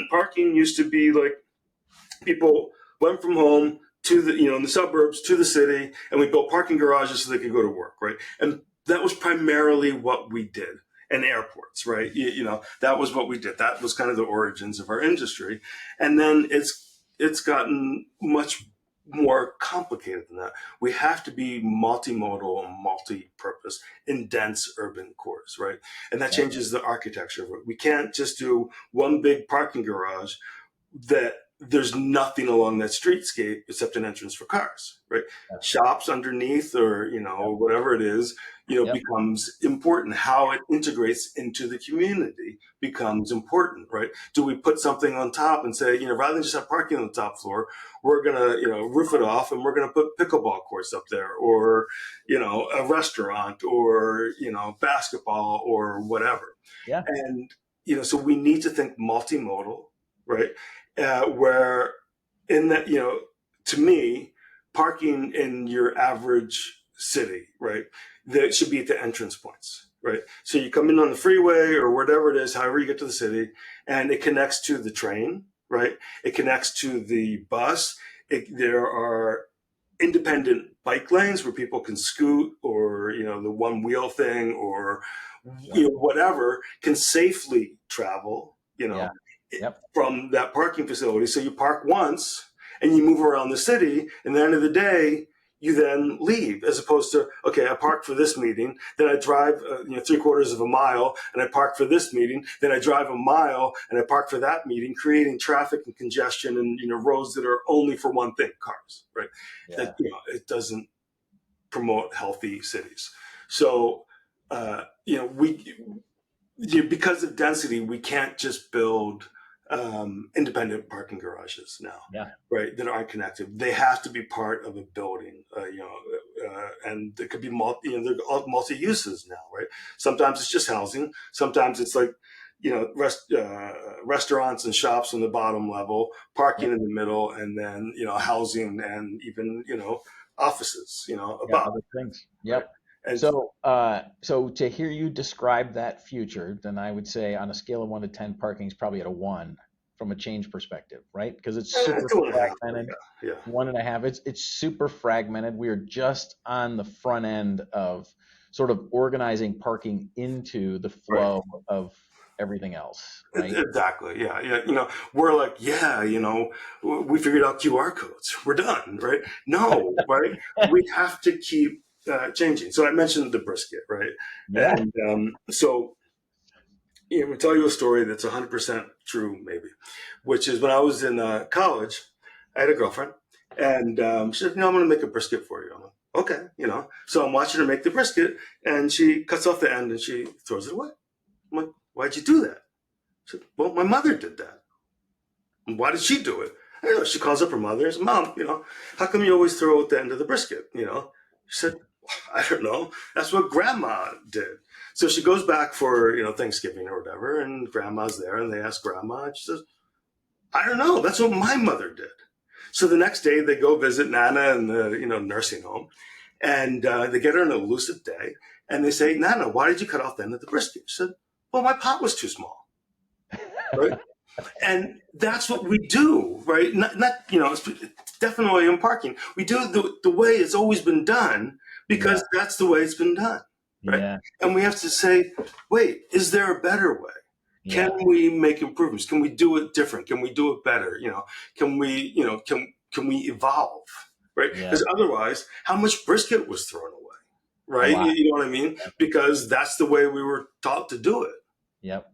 parking used to be like people went from home to the in the suburbs to the city, and we built parking garages so they could go to work, right? And that was primarily what we did. And airports, right? That was what we did. That was kind of the origins of our industry. And then it's gotten much more complicated than that. We have to be multimodal and multi-purpose in dense urban cores, right? And that changes the architecture of it. We can't just do one big parking garage that there's nothing along that streetscape except an entrance for cars, right? Shops underneath, or whatever it is, becomes important. How it integrates into the community becomes important, right? Do we put something on top and say, rather than just have parking on the top floor, we're gonna roof it off and we're gonna put pickleball courts up there, or a restaurant, or basketball, or whatever.
Yeah.
And so we need to think multimodal, right? Where in that, to me, parking in your average city, right, that should be at the entrance points, right? So you come in on the freeway or whatever it is, however you get to the city, and it connects to the train, right? It connects to the bus. There are independent bike lanes where people can scoot, or the one wheel thing, or whatever, can safely travel,
Yep.
from that parking facility. So you park once and you move around the city, and at the end of the day, you then leave, as opposed to, okay, I parked for this meeting, then I drive 3/4 of a mile, and I park for this meeting, then I drive a mile and I park for that meeting, creating traffic and congestion, and roads that are only for one thing, cars, right?
Yeah.
That it doesn't promote healthy cities. So because of density, we can't just build independent parking garages now, right? That aren't connected. They have to be part of a building, and it could be they're all multi-uses now, right? Sometimes it's just housing. Sometimes it's like, restaurants and shops on the bottom level, parking in the middle, and then housing, and even offices, above.
Other things. Yep.
Right? And
So to hear you describe that future, then I would say on a scale of 1 to 10, parking is probably at a 1 from a change perspective, right? Because it's super
2.5.
fragmented.
Yeah.
1.5. It's super fragmented. We are just on the front end of sort of organizing parking into the flow of everything else, right?
Exactly. Yeah. We're like, we figured out QR codes. We're done, right? No, right? We have to keep changing. So I mentioned the brisket, right?
Yeah.
And so I'm going to tell you a story that's 100% true, maybe, which is when I was in college, I had a girlfriend, and she said, I'm going to make a brisket for you. I'm like, okay, So I'm watching her make the brisket, and she cuts off the end and she throws it away. I'm like, why'd you do that? She said, well, my mother did that. And why did she do it? I don't know. She calls up her mother and says, Mom, how come you always throw out the end of the brisket? She said, I don't know. That's what Grandma did. So she goes back for, Thanksgiving or whatever, and Grandma's there, and they ask Grandma, and she says, I don't know. That's what my mother did. So the next day they go visit Nana in the, nursing home, and they get her on a lucid day, and they say, Nana, why did you cut off the end of the brisket? She said, well, my pot was too small. Right? And that's what we do, right? Not it's definitely in parking. We do the way it's always been done, because that's the way it's been done, right?
Yeah.
And we have to say, wait, is there a better way? Can we make improvements? Can we do it different? Can we do it better? Can we, can we evolve, right? Because otherwise, how much brisket was thrown away, right? You know what I mean? Because that's the way we were taught to do it.
Yep.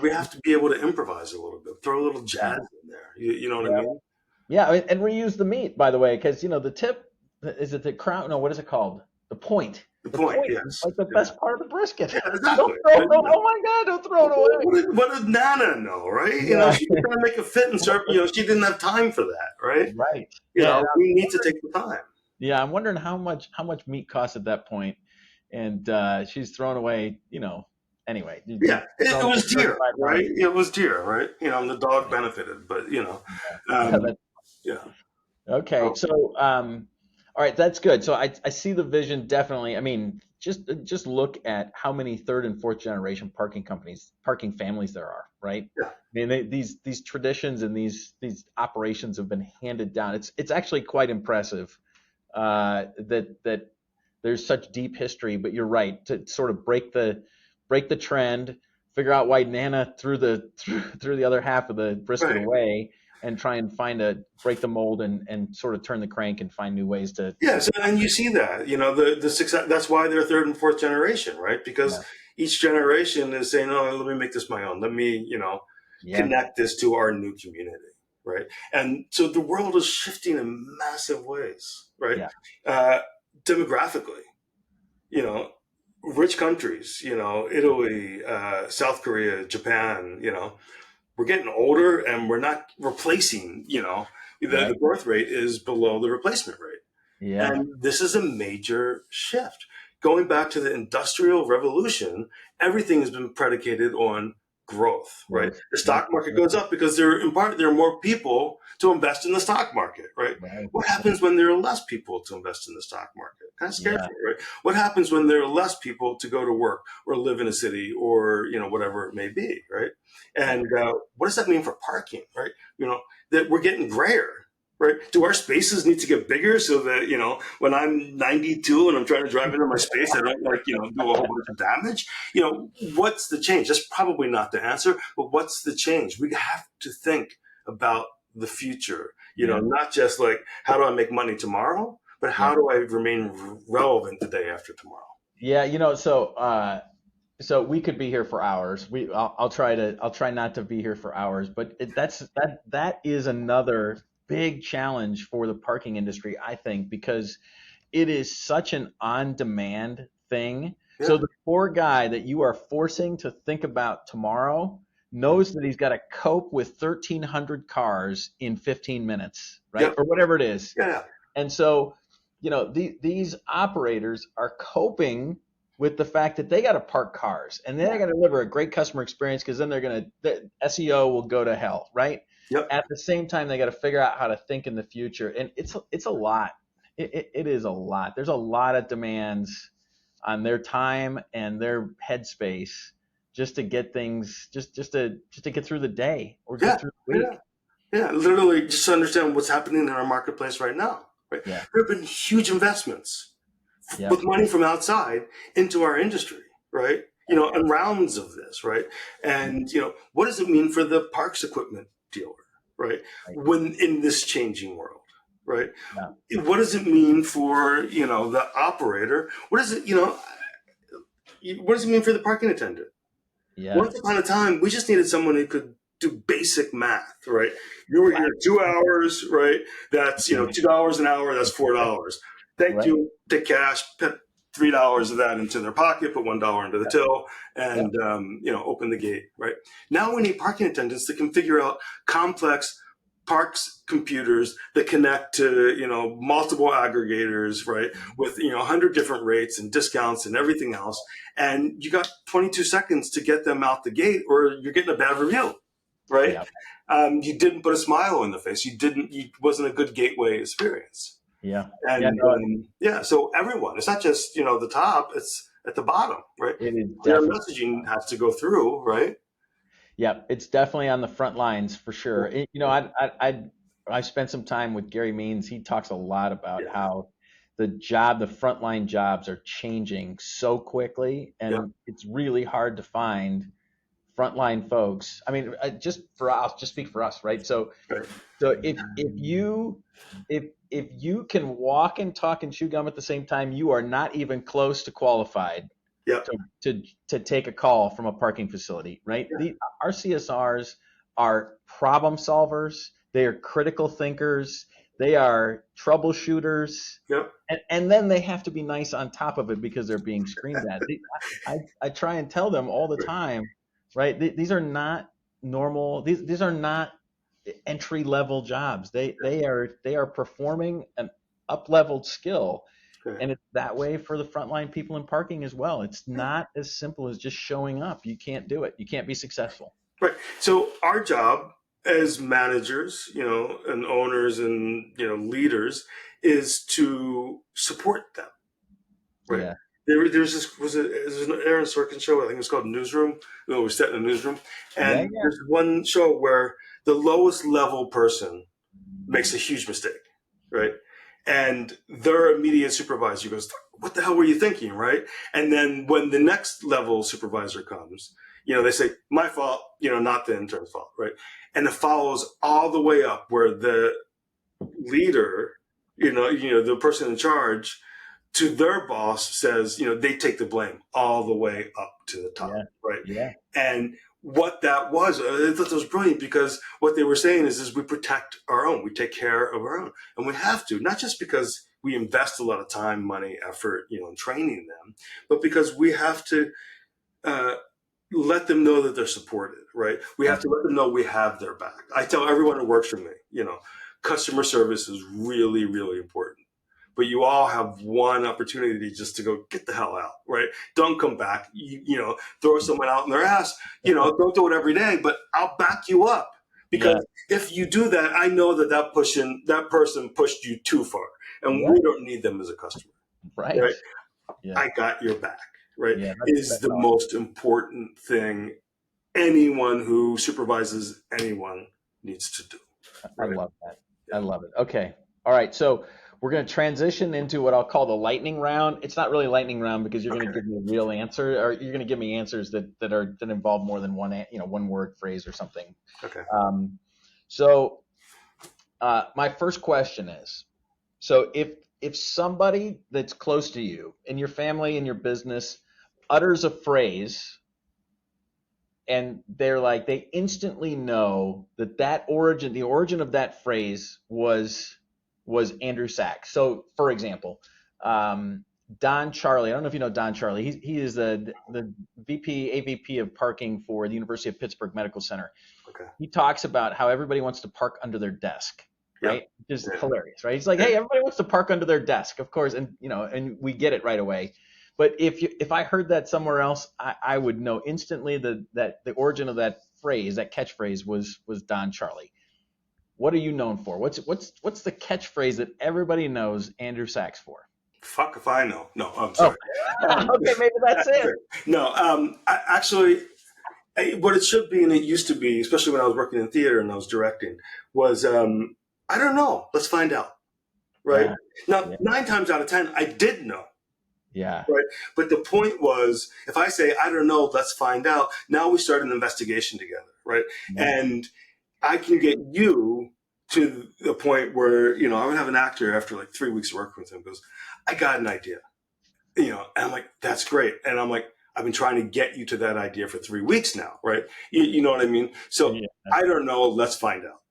We have to be able to improvise a little bit, throw a little jazz in there. You know what I mean?
Yeah, and reuse the meat, by the way, because the tip, is it the crown? No, what is it called? The point.
The point, yes.
Is like the best part of the brisket.
Yeah, exactly.
Oh my God, don't throw it away.
What did Nana know, right? She was trying to make a fit and serve. She didn't have time for that, right?
Right.
We need to take the time.
Yeah, I'm wondering how much meat costs at that point, and she's thrown away. Anyway,
Yeah, it
thrown away
was dear, right?
$35.
It was dear, right? And the dog
Yeah,
benefited, but
yeah,
um, yeah.
okay.
So,
So, all right, that's good. So I see the vision definitely. I mean, just look at how many third and fourth generation parking families there are, right?
yeah,
I mean, these traditions and these operations have been handed down. It's actually quite impressive that there's such deep history. But you're right, to sort of break the trend, figure out why Nana threw the other half of the brisket
right.
away, and try and break the mold and sort of turn the crank and find new ways
Yeah,
to
so and you see that, the success. That's why they're third and fourth generation, right? Because
yeah,
each generation is saying, "Oh, let me make this my own. Let me,
yeah,
connect this to our new community," right? And so the world is shifting in massive ways, right?
yeah,
Uh, Demographically, you know, rich countries, Italy, South Korea, Japan, we're getting older and we're not replacing, the
right,
birth rate is below the replacement rate.
yeah,
And this is a major shift. Going back to the Industrial Revolution, everything has been predicated on growth, right?
growth,
The
yep,
stock market
yep,
goes up because in part there are more people to invest in the stock market, right?
right,
What happens when there are less people to invest in the stock market? Kind of scares
yeah,
me, right? What happens when there are less people to go to work or live in a city or whatever it may be, right?
yeah,
And what does that mean for parking, right? That we're getting grayer, right? Do our spaces need to get bigger so that, when I'm 92 and I'm trying to drive into my space, I don't do a whole bunch of damage? What's the change? That's probably not the answer, but what's the change? We have to think about the future,
yeah,
not just like, how do I make money tomorrow, but
yeah.
how do I remain relevant the day after tomorrow?
Yeah, so we could be here for hours. I'll try not to be here for hours, but that is another big challenge for the parking industry, I think, because it is such an on-demand thing. So
Yeah,
the poor guy that you are forcing to think about tomorrow knows that he's got to cope with 1,300 cars in 15 minutes, right?
yep,
Or whatever it is.
yeah,
And so, these operators are coping with the fact that they got to park cars and then they
yeah,
got to deliver a great customer experience, because then the SEO will go to hell, right?
yep.
At the same time, they got to figure out how to think in the future, and it's a lot. It is a lot. There's a lot of demands on their time and their headspace just to get things, just to get through the day or get
Yeah,
through the
yeah.
week.
Yeah, literally just to understand what's happening in our marketplace right now. Right,
Yeah,
there have been huge investments
yeah,
with money from outside into our industry, right? And rounds of this, right? And what does it mean for the parks equipment dealer, right?
right,
When in this changing world, right?
yeah,
What does it mean for the operator? What does it mean for the parking attendant?
yeah.
Once upon a time, we just needed someone who could do basic math, right? You were
Right.
here 2 hours, right? That's $2 an hour. That's $4. Thank
Right.
you. Take cash. Put $3 of that into their pocket. Put $1 into the till,
Yeah.
and open the gate. Right now, we need parking attendants that can figure out complex parks computers that connect to multiple aggregators, right, with 100 different rates and discounts and everything else, and you got 22 seconds to get them out the gate or you're getting a bad review, right?
Yeah.
You didn't put a smile on the face. You wasn't a good gateway experience.
Yeah. Yeah.
And
No,
yeah, so everyone, it's not just the top, it's at the bottom, right?
it is
Their
definitely.
messaging has to go through, right?
Yeah, it's definitely on the front lines for sure. I spent some time with Gary Means. He talks a lot about
Yeah,
how the frontline jobs are changing so quickly,
yeah,
and it's really hard to find frontline folks. I mean, just for us, just speak for us, right? So,
right,
if you can walk and talk and chew gum at the same time, you are not even close to qualified
yeah,
to to take a call from a parking facility, right?
yeah,
Our CSRs are problem solvers. They are critical thinkers. They are troubleshooters,
yeah,
and then they have to be nice on top of it because they're being screamed at. I try and tell them all the time, right? These are not normal. These are not entry level jobs. They are performing up-leveled skill.
Okay.
And it's that way for the frontline people in parking as well. It's not as simple as just showing up. You can't do it. You can't be successful.
Right. So our job as managers, and owners and, leaders is to support them. Right.
Yeah.
There's this was it was an Aaron Sorkin show. I think it was called Newsroom. We sat in a newsroom,
Yeah.
and there's one show where the lowest level person makes a huge mistake, right? And their immediate supervisor goes, "What the hell were you thinking?" Right? And then when the next level supervisor comes, they say, "My fault," not the intern's fault, right? And it follows all the way up where the leader, the person in charge, to their boss says, they take the blame all the way up to the top, right?
Yeah.
And what that was, I thought that was brilliant, because what they were saying is we protect our own, we take care of our own, and we have to, not just because we invest a lot of time, money, effort, in training them, but because we have to let them know that they're supported, right? We have to let them know we have their back. I tell everyone who works for me, customer service is really, really important. But you all have one opportunity just to go get the hell out, right? Don't come back. Throw someone out in their ass. Don't do it every day, but I'll back you up, because if you do that, I know that person pushed you too far, and we don't need them as a customer, right?
Yeah.
I got your back, right?
Yeah,
Is the most important thing anyone who supervises anyone needs to do.
Right? I love that. I love it. Okay. All right. So we're going to transition into what I'll call the lightning round. It's not really lightning round because you're going to give me a real answer, or you're going to give me answers that involve more than one word, phrase, or something.
Okay.
So my first question is, so if somebody that's close to you in your family, in your business, utters a phrase, and they instantly know that the origin of that phrase was Andrew Sachs. So, for example, Don Charlie. I don't know if you know Don Charlie. He is the AVP of parking for the University of Pittsburgh Medical Center.
Okay.
He talks about how everybody wants to park under their desk, right? Just hilarious, right? He's like, hey, everybody wants to park under their desk, of course, and and we get it right away. But if I heard that somewhere else, I would know instantly that the origin of that phrase, that catchphrase, was Don Charlie. What are you known for? What's the catchphrase that everybody knows Andrew Sachs for?
Fuck if I know. No, I'm sorry.
Okay, maybe that's it.
No, what it should be, and it used to be, especially when I was working in theater and I was directing, was I don't know. Let's find out. Right? Now, 9 times out of 10, I did know.
Yeah.
Right. But the point was, if I say, I don't know, let's find out, now we start an investigation together. Right. Mm-hmm. And I can get you to the point where, I would have an actor after like 3 weeks of working with him goes, I got an idea, and I'm like, that's great. And I'm like, I've been trying to get you to that idea for 3 weeks now. Right. You know what I mean? So I don't know. Let's find out.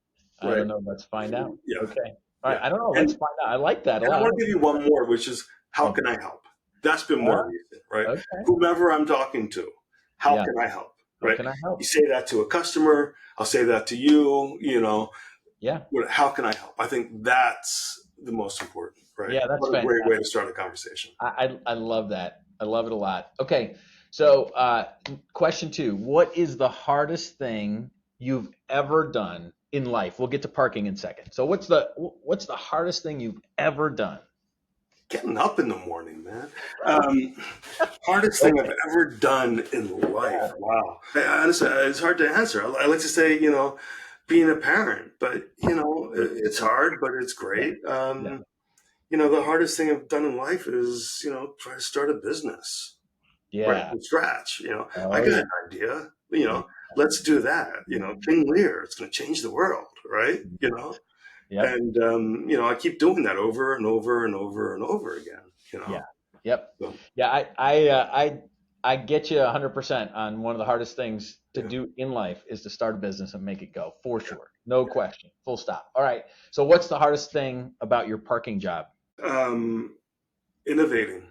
Right? I don't know. Let's find out.
Yeah.
Okay. All right. I don't know. Let's find out. I like that a lot.
I want to give you one more, which is, how can I help? That's been more recent, right? Okay. Whomever I'm talking to, how can I help? Right? How can I help? You say that to a customer. I'll say that to you. Yeah. How can I help? I think that's the most important, right?
Yeah, that's
what a great way to start a conversation.
I love that. I love it a lot. Okay, so question 2: what is the hardest thing you've ever done in life? We'll get to parking in a second. So what's the hardest thing you've ever done?
Getting up in the morning, man. Hardest thing I've ever done in life. Wow. Honestly, it's hard to answer. I like to say, being a parent, but it's hard, but it's great. The hardest thing I've done in life is, try to start a business.
Yeah.
Right from scratch. I got an idea. Let's do that. King Lear, it's going to change the world, right? Yep. And I keep doing that over and over and over and over again.
Yeah. Yep.
So.
Yeah. I get you 100% on one of the hardest things to do in life is to start a business and make it go, for sure. No question. Full stop. All right. So what's the hardest thing about your parking job?
Innovating.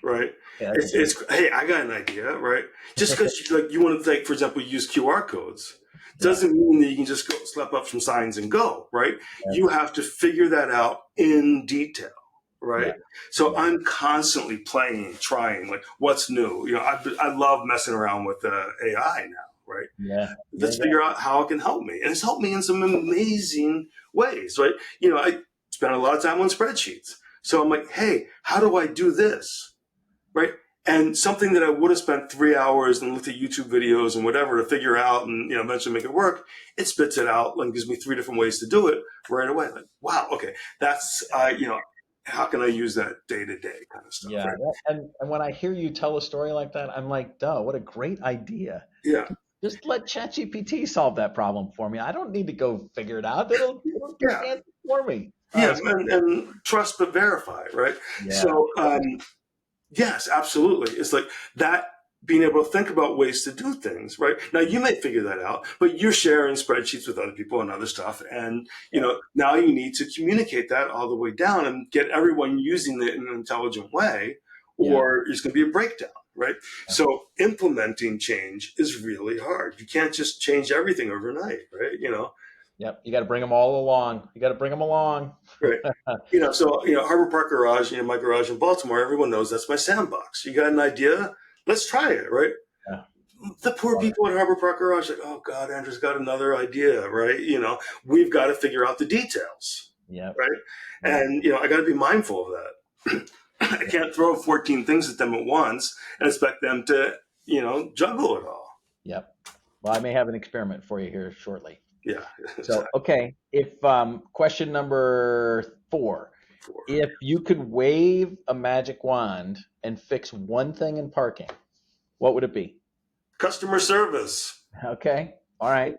Right. Yeah, it's hey, I got an idea. Right. Just because you want to, for example, use QR codes Doesn't mean that you can just go slap up some signs and go, right?
Yeah.
You have to figure that out in detail, right?
Yeah.
So
Yeah.
I'm constantly playing, trying, like what's new. I love messing around with AI now, right?
Yeah.
Let's figure out how it can help me, and it's helped me in some amazing ways, right? I spent a lot of time on spreadsheets, so I'm like, hey, how do I do this, right? And something that I would have spent 3 hours and looked at YouTube videos and whatever to figure out and eventually make it work, it spits it out and gives me 3 different ways to do it right away. Like, wow, okay, that's how can I use that day to day kind of stuff,
Yeah.
right?
And when I hear you tell a story like that, I'm like, duh, what a great idea.
Yeah,
Just let ChatGPT solve that problem for me. I don't need to go figure it out. It'll give
yeah,
the answer for me.
yeah, and trust but verify, right?
Yeah.
So yes, absolutely. It's like that, being able to think about ways to do things, right? Now you may figure that out, but you're sharing spreadsheets with other people and other stuff. And, now you need to communicate that all the way down and get everyone using it in an intelligent way,
Yeah.
or there's going to be a breakdown, right? So implementing change is really hard. You can't just change everything overnight, right?
Yep. You got to bring them all along. You got to bring them along.
Right. So, Harbor Park Garage, my garage in Baltimore, everyone knows that's my sandbox. You got an idea? Let's try it, right?
Yeah.
The poor people at Harbor Park Garage, like, oh God, Andrew's got another idea, right? We've got to figure out the details,
Yeah.
right? And, I got to be mindful of that. I can't throw 14 things at them at once and expect them to, juggle it all.
Yep. Well, I may have an experiment for you here shortly.
Yeah.
So, okay. If question number 4, if you could wave a magic wand and fix one thing in parking, what would it be?
Customer service.
Okay. All right.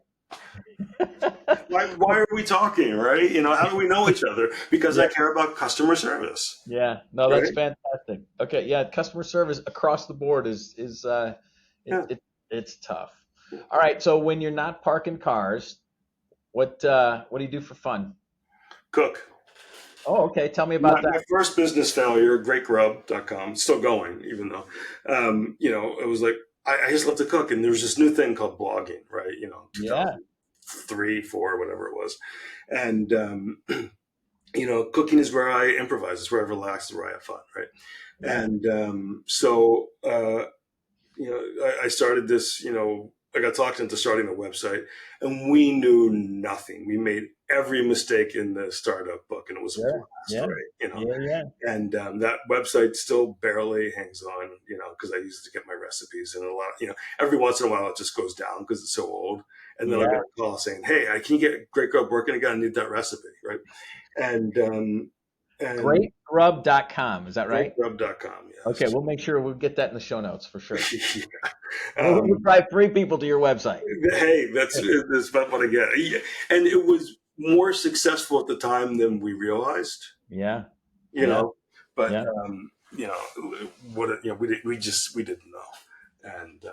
Why are we talking, right? How do we know each other? Because I care about customer service.
Yeah. No, that's
Right?
fantastic. Okay. Yeah. Customer service across the board is
Yeah.
it's tough. All right. So when you're not parking cars, what do you do for fun?
Cook.
Oh, okay. Tell me about
My
that.
first business failure, greatgrub.com, still going, even though, it was like, I just love to cook. And there was this new thing called blogging, right?
Yeah.
2003, 4, whatever it was. And, cooking is where I improvise. It's where I relax. It's where I have fun, right?
Yeah.
And I started this, I got talked into starting a website, and we knew nothing. We made every mistake in the startup book, and it was a blast,
Yeah.
right?
Yeah.
And that website still barely hangs on, because I use it to get my recipes, and a lot, every once in a while it just goes down because it's so old, and then I get a call saying, "Hey, can you get Great Grub working again? I need that recipe," right? And
Greatgrub.com. Is that right?
greatgrub.com, yes.
Okay. We'll make sure we'll get that in the show notes for sure.
Yeah.
We'll drive 3 people to your website.
Hey, that's about what I get. And it was more successful at the time than we realized.
Yeah.
But
Yeah.
we didn't know, and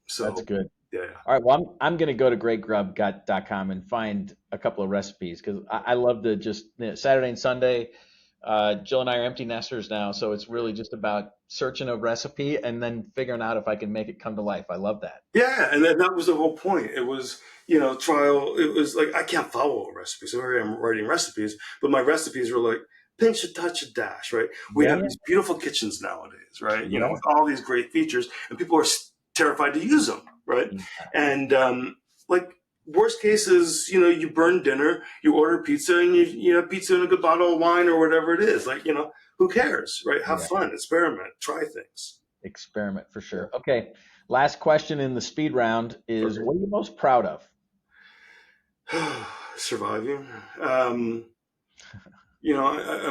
so
That's good.
yeah.
All right. Well, I'm going to go to greatgrub.com and find a couple of recipes because I love the just Saturday and Sunday. Jill and I are empty nesters now, so it's really just about searching a recipe and then figuring out if I can make it come to life. I love that.
Yeah, and that was the whole point. It was, trial. It was like I can't follow a recipe, so here I'm writing recipes, but my recipes were like pinch a touch a dash, right? We have these beautiful kitchens nowadays, right?
Yeah.
With all these great features, and people are terrified to use them, right?
Yeah.
And worst case is, you burn dinner, you order pizza, and you have pizza and a good bottle of wine or whatever it is. Like, who cares, right? Have fun, experiment, try things.
Experiment for sure. Okay. Last question in the speed round is what are you most proud of?
Surviving. I'm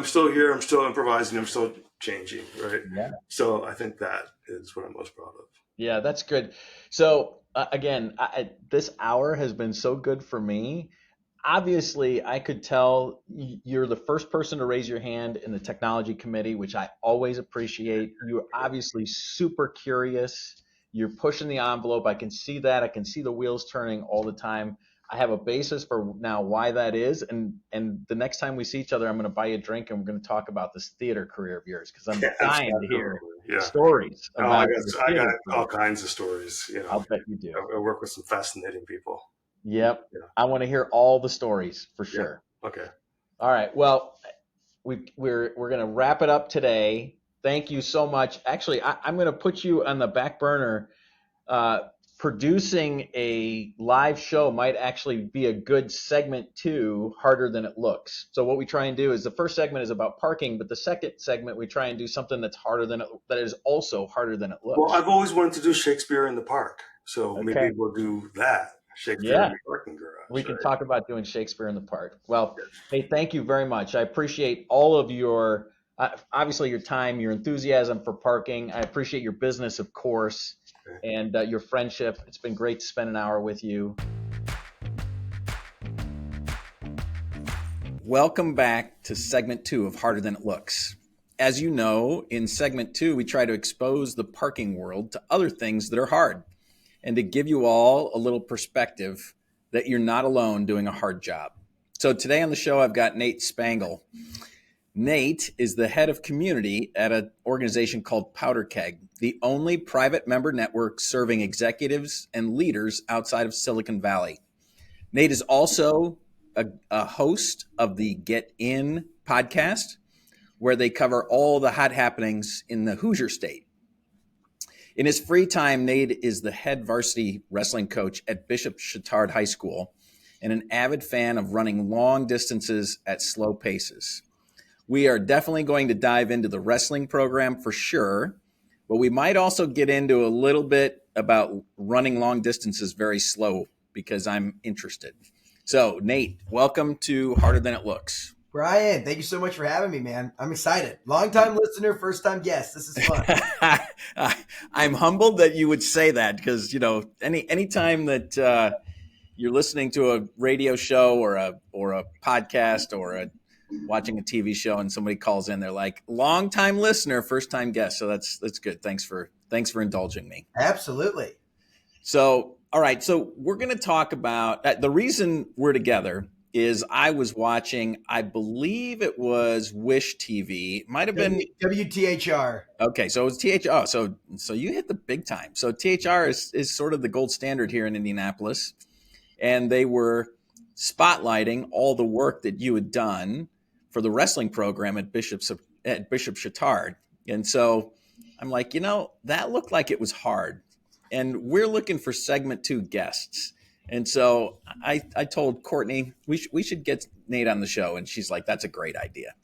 still here. I'm still improvising. I'm still changing, right?
Yeah.
So I think that is what I'm most proud of.
Yeah, that's good. So again, this hour has been so good for me. Obviously, I could tell you're the first person to raise your hand in the technology committee, which I always appreciate. You're obviously super curious. You're pushing the envelope. I can see that. I can see the wheels turning all the time. I have a basis for now why that is. And the next time we see each other, I'm going to buy you a drink and we're going to to talk about this theater career of yours because I'm dying to hear stories about
I got all kinds of stories.
I'll bet you do.
I work with some fascinating people.
Yep.
Yeah.
I want to hear all the stories for
Yeah.
sure.
Okay.
All right. Well, we're going to wrap it up today. Thank you so much. Actually, I'm going to put you on the back burner. Uh, Producing a live show might actually be a good segment to Harder Than It Looks. So what we try and do is the first segment is about parking, but the second segment we try and do something that's that is also harder than it
Well,
looks.
I've always wanted to do Shakespeare in the Park, so maybe
Okay.
we'll do that. Shakespeare in
Yeah.
the parking
We
garage,
can
right?
talk about doing Shakespeare in the Park. Well, hey, thank you very much. I appreciate all of your, obviously your time, your enthusiasm for parking. I appreciate your business, of course,
Okay.
and your friendship. It's been great to spend an hour with you. Welcome back to segment 2 of Harder Than It Looks. As you know, in segment 2, we try to expose the parking world to other things that are hard and to give you all a little perspective that you're not alone doing a hard job. So today on the show, I've got Nate Spangle. Nate is the head of community at an organization called Powder Keg, the only private member network serving executives and leaders outside of Silicon Valley. Nate is also a host of the Get In podcast, where they cover all the hot happenings in the Hoosier State. In his free time, Nate is the head varsity wrestling coach at Bishop Chatard High School and an avid fan of running long distances at slow paces. We are definitely going to dive into the wrestling program for sure, but we might also get into a little bit about running long distances very slow because I'm interested. So, Nate, welcome to Harder Than It Looks.
Brian, thank you so much for having me, man. I'm excited. Long-time listener, first-time guest. This is fun.
I'm humbled that you would say that because, you know, anytime that you're listening to a radio show or a podcast or watching a TV show and somebody calls in, they're like, long-time listener, first-time guest. So that's good. Thanks for indulging me.
Absolutely.
So, all right. So we're going to talk about the reason we're together is I was watching, I believe it was Wish TV. It might have been
WTHR.
Okay, so it was THR. Oh, so you hit the big time. So THR is sort of the gold standard here in Indianapolis, and they were spotlighting all the work that you had done for the wrestling program at Bishop Chatard. And so I'm like, you know, that looked like it was hard, and we're looking for segment 2 guests. And so I told Courtney we should get Nate on the show, and she's like, that's a great idea.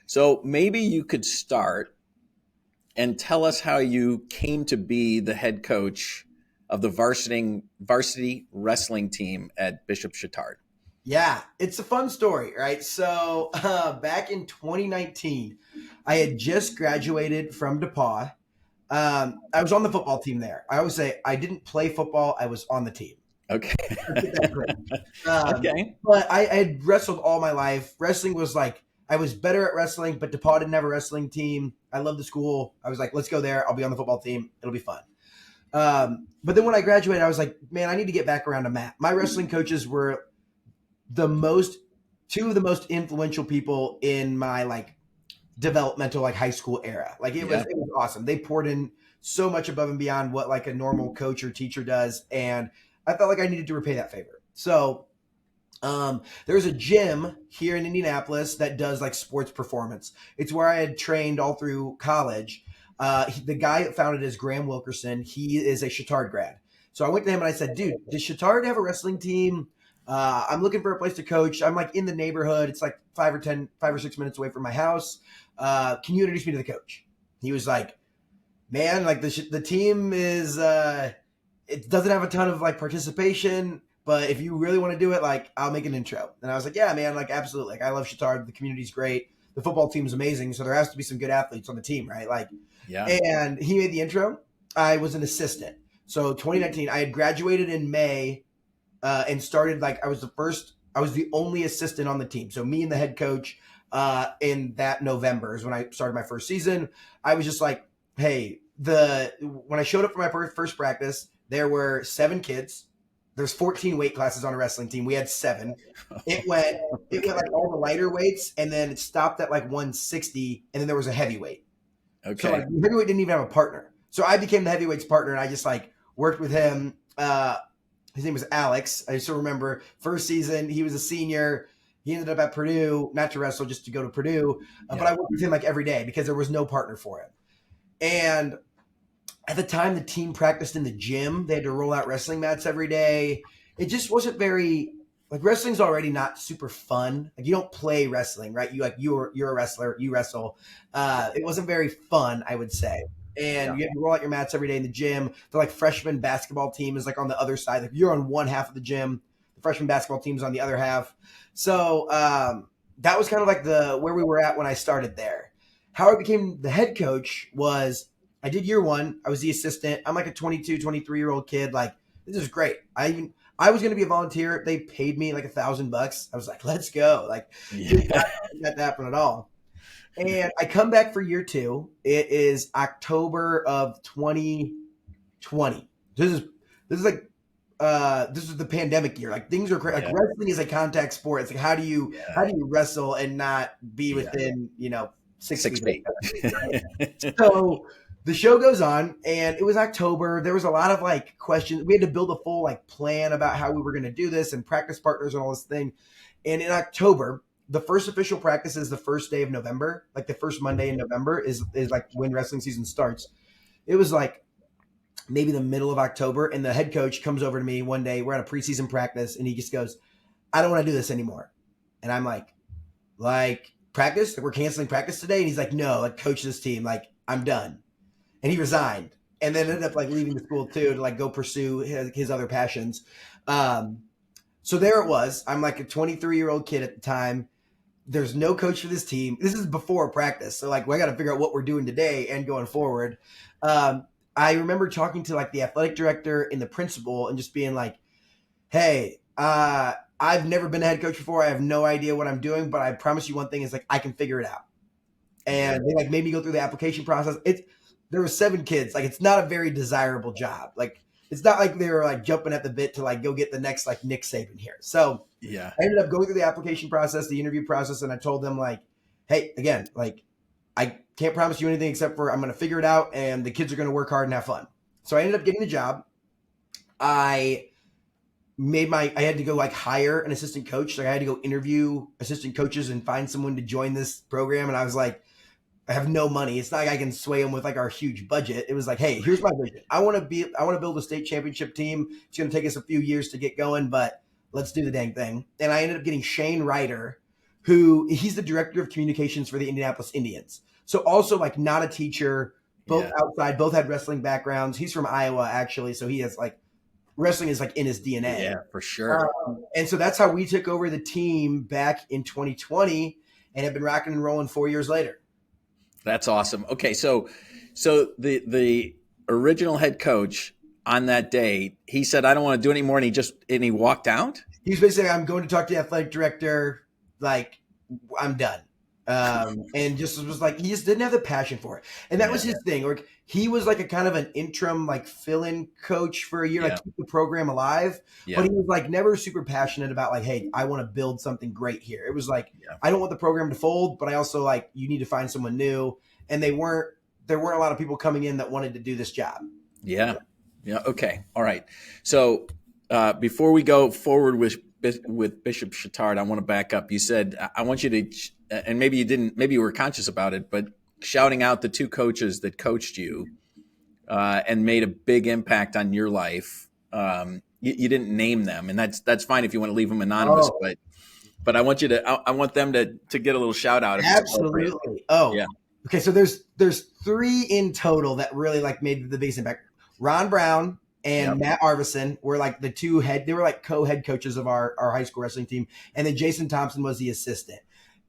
So maybe you could start and tell us how you came to be the head coach of the varsity wrestling team at Bishop Chatard.
Yeah, it's a fun story, right? So back in 2019, I had just graduated from DePauw. I was on the football team there. I always say I didn't play football. I was on the team.
Okay.
Okay. But I had wrestled all my life. Wrestling was like, I was better at wrestling, but DePauw didn't have a wrestling team. I loved the school. I was like, let's go there. I'll be on the football team. It'll be fun. But then when I graduated, I was like, man, I need to get back around to Matt. My wrestling coaches were two of the most influential people in my like developmental like high school era. Like it was awesome. They poured in so much above and beyond what like a normal coach or teacher does. And I felt like I needed to repay that favor. So there's a gym here in Indianapolis that does like sports performance. It's where I had trained all through college. The guy that founded it is Graham Wilkerson. He is a Chatard grad. So I went to him and I said, dude, does Chatard have a wrestling team? I'm looking for a place to coach. I'm like in the neighborhood. It's like 5 or 6 minutes away from my house. Can you introduce me to the coach? He was like, man, like the team is, it doesn't have a ton of like participation, but if you really want to do it, like I'll make an intro. And I was like, yeah, man, like absolutely. Like I love Chatard. The community's great. The football team is amazing. So there has to be some good athletes on the team, right? Like, yeah. And he made the intro. I was an assistant. So 2019, I had graduated in May and started like, I was the only assistant on the team. So me and the head coach in that November is when I started my first season. I was just like, hey, when I showed up for my first practice, there were 7 kids. There's 14 weight classes on a wrestling team. We had 7. It went like all the lighter weights, and then it stopped at like 160, and then there was a heavyweight. Okay. So like, the heavyweight didn't even have a partner. So I became the heavyweights partner, and I just like worked with him. His name was Alex. I still remember first season, he was a senior. He ended up at Purdue, not to wrestle, just to go to Purdue. But I worked with him like every day because there was no partner for him. And at the time, the team practiced in the gym. They had to roll out wrestling mats every day. It just wasn't very like wrestling's already not super fun. Like you don't play wrestling, right? You're a wrestler, you wrestle. It wasn't very fun, I would say. And you have to roll out your mats every day in the gym. The like freshman basketball team is like on the other side. Like you're on one half of the gym. The freshman basketball team is on the other half. So that was kind of like where we were at when I started there. How I became the head coach was I did year one. I was the assistant. I'm like a 22, 23-year-old kid. Like, this is great. I was going to be a volunteer. They paid me like $1,000. I was like, let's go. Like, didn't let that happen at all. And I come back for year two. It is October of 2020. This is the pandemic year. Like things are crazy. Like wrestling is a contact sport. It's like how do you wrestle and not be within 6 feet? So the show goes on, and it was October. There was a lot of like questions. We had to build a full like plan about how we were going to do this and practice partners and all this thing. And in October, the first official practice is the first day of November. Like the first Monday in November is like when wrestling season starts. It was like maybe the middle of October, and the head coach comes over to me one day. We're at a preseason practice, and he just goes, "I don't want to do this anymore." And I'm like practice? Like, we're canceling practice today? And he's like, "No, like coach this team. Like I'm done." And he resigned, and then ended up like leaving the school too to like go pursue his other passions. So there it was. I'm like a 23-year-old kid at the time. There's no coach for this team. This is before practice, so like I got to figure out what we're doing today and going forward. I remember talking to like the athletic director and the principal and just being like, "Hey, I've never been a head coach before. I have no idea what I'm doing, but I promise you one thing is like I can figure it out." And they like made me go through the application process. There were 7 kids. Like it's not a very desirable job. Like it's not like they were like jumping at the bit to like go get the next like Nick Saban here. So I ended up going through the application process, the interview process, and I told them like, "Hey, again, like I can't promise you anything except for I'm going to figure it out, and the kids are going to work hard and have fun." So I ended up getting the job. I had to go like hire an assistant coach. Like I had to go interview assistant coaches and find someone to join this program. And I was like, I have no money. It's not like I can sway them with like our huge budget. It was like, "Hey, here's my vision. I want to build a state championship team. It's going to take us a few years to get going, but let's do the dang thing." And I ended up getting Shane Ryder, he's the director of communications for the Indianapolis Indians. So also like not a teacher, both outside, both had wrestling backgrounds. He's from Iowa actually. So he has like wrestling is like in his DNA.
Yeah, for sure.
And so that's how we took over the team back in 2020 and have been rocking and rolling 4 years later.
That's awesome. Okay. So the original head coach on that day, he said, "I don't want to do it anymore." And he walked out.
He was basically, "I'm going to talk to the athletic director. Like I'm done." And just was like, he just didn't have the passion for it. And that was his thing. Like he was like a kind of an interim, like fill-in coach for a year, like keep the program alive. But he was like never super passionate about like, "Hey, I want to build something great here." It was like, I don't want the program to fold, but I also like, you need to find someone new. And there weren't a lot of people coming in that wanted to do this job. Yeah.
Okay. All right. So before we go forward with Bishop Chatard, I want to back up. You said, I want you to, and maybe you were conscious about it, but shouting out the 2 coaches that coached you and made a big impact on your life. You didn't name them, and that's fine if you want to leave them anonymous, but I want I want them to get a little shout out.
Absolutely. Oh, yeah. Okay. So there's 3 in total that really like made the biggest impact. Ron Brown and Matt Arvison were like the 2 they were like co-head coaches of our high school wrestling team. And then Jason Thompson was the assistant.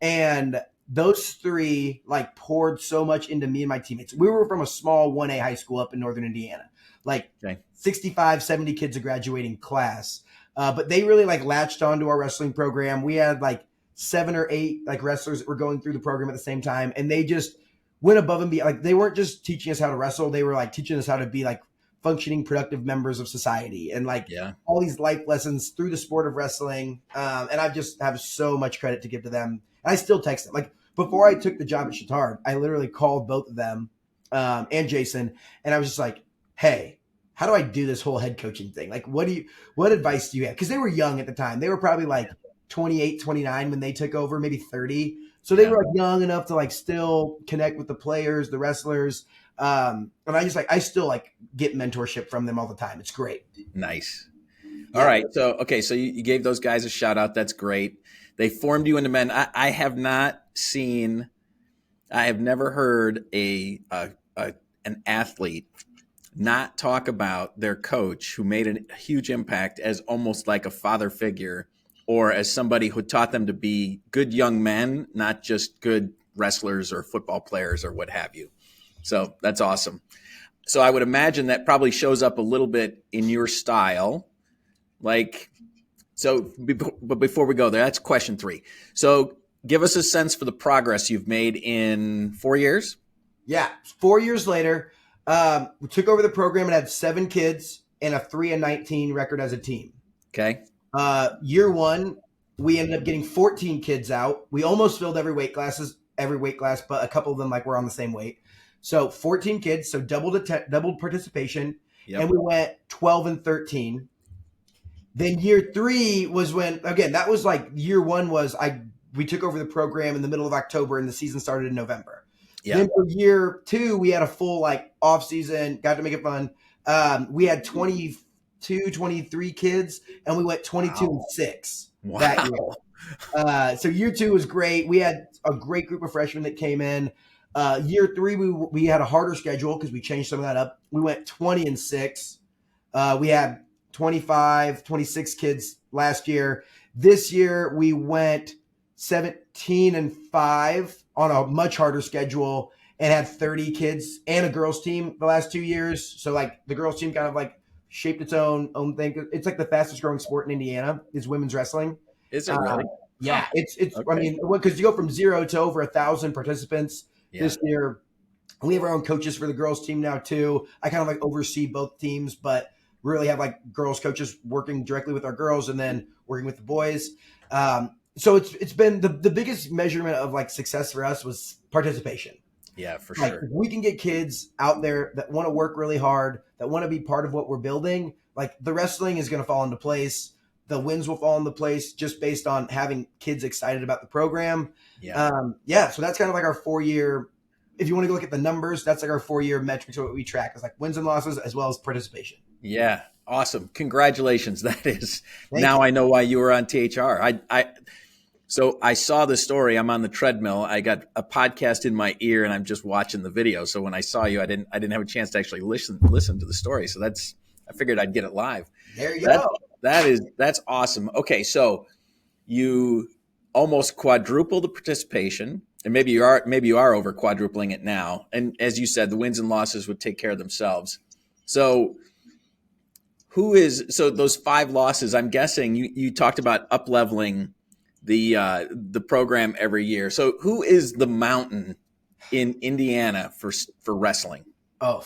And those 3 like poured so much into me and my teammates. We were from a small 1A high school up in Northern Indiana, like 65, 70 kids a graduating class. But they really like latched onto our wrestling program. We had like 7 or 8 like wrestlers that were going through the program at the same time. And they just went above and beyond. Like they weren't just teaching us how to wrestle. They were like teaching us how to be like functioning, productive members of society and like all these life lessons through the sport of wrestling. And I just have so much credit to give to them. And I still text them. Like before I took the job at Chatard, I literally called both of them and Jason. And I was just like, "Hey, how do I do this whole head coaching thing? Like, what advice do you have? Because they were young at the time. They were probably like 28, 29 when they took over, maybe 30. So they were like young enough to like still connect with the players, the wrestlers. And I still like get mentorship from them all the time. It's great.
Nice. All right. So, okay. So you gave those guys a shout out. That's great. They formed you into men. I have never heard an athlete not talk about their coach who made a huge impact as almost like a father figure, or as somebody who taught them to be good young men, not just good wrestlers or football players or what have you. So that's awesome. So I would imagine that probably shows up a little bit in your style. But before we go there, that's question 3. So give us a sense for the progress you've made in 4 years.
Yeah. 4 years later, we took over the program and had 7 kids and a 3-19 record as a team.
Okay.
Year 1, we ended up getting 14 kids out. We almost filled every weight class, but a couple of them like were on the same weight. So 14 kids, so doubled participation. Yep. And we went 12-13. Then year 3 was when, again, that was like year 1 was we took over the program in the middle of October and the season started in November. Yeah. Then for year 2, we had a full like off season, got to make it fun. We had 22, 23 kids and we went 22-6 that year. So year 2 was great. We had a great group of freshmen that came in. Year 3, we had a harder schedule because we changed some of that up. We went 20-6. We had 25, 26 kids last year. This year we went 17-5 on a much harder schedule and had 30 kids and a girls team the last 2 years. So like the girls team kind of like shaped its own thing. It's like the fastest growing sport in Indiana is women's wrestling.
Is it really?
Yeah, it's. Okay. I mean, because you go from 0 to over 1,000 participants this year. We have our own coaches for the girls team now too. I kind of like oversee both teams, but really have like girls coaches working directly with our girls and then working with the boys. So it's been the biggest measurement of like success for us was participation.
Yeah, for
like,
sure.
If we can get kids out there that want to work really hard, that want to be part of what we're building, like the wrestling is going to fall into place. The wins will fall into place just based on having kids excited about the program. Yeah. So that's kind of like our 4-year, if you want to look at the numbers, that's like our 4-year metrics of what we track. It's like wins and losses as well as participation.
Yeah. Awesome. Congratulations. That is, now I know why you were on THR. So I saw the story. I'm on the treadmill. I got a podcast in my ear and I'm just watching the video. So when I saw you, I didn't have a chance to actually listen to the story. So I figured I'd get it live.
There you go.
That's awesome. Okay. So you almost quadruple the participation, and maybe you are over quadrupling it now. And as you said, the wins and losses would take care of themselves. So those 5 losses, I'm guessing you talked about up-leveling the program every year. So who is the mountain in Indiana for wrestling?
Oh,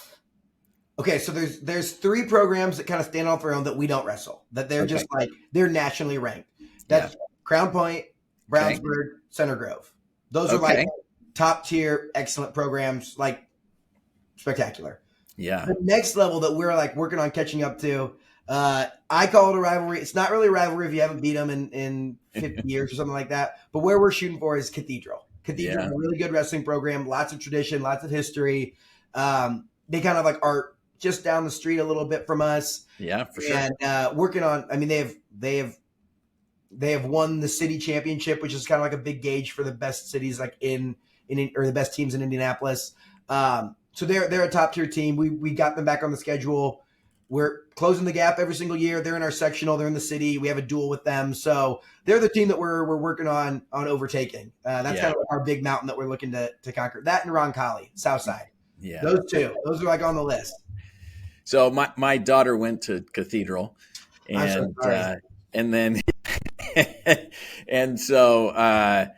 okay. So there's 3 programs that kind of stand on their own that we don't wrestle, that they're just like, they're nationally ranked. That's Crown Point, Brownsburg, Center Grove. Those are like top tier, excellent programs, like spectacular.
Yeah.
The next level that we're like working on catching up to, I call it a rivalry. It's not really a rivalry if you haven't beat them in 50 years or something like that. But where we're shooting for is Cathedral. Cathedral is a really good wrestling program, lots of tradition, lots of history. They kind of like are just down the street a little bit from us.
Yeah, for sure.
And working on, I mean, they have won the city championship, which is kind of like a big gauge for the best cities like or the best teams in Indianapolis. So they're a top tier team. We got them back on the schedule. We're closing the gap every single year. They're in our sectional. They're in the city. We have a duel with them. So they're the team that we're working on overtaking. That's kind of like our big mountain that we're looking to conquer. That and Roncalli, Southside. Yeah, those 2. Those are like on the list.
So my daughter went to Cathedral, and then and so I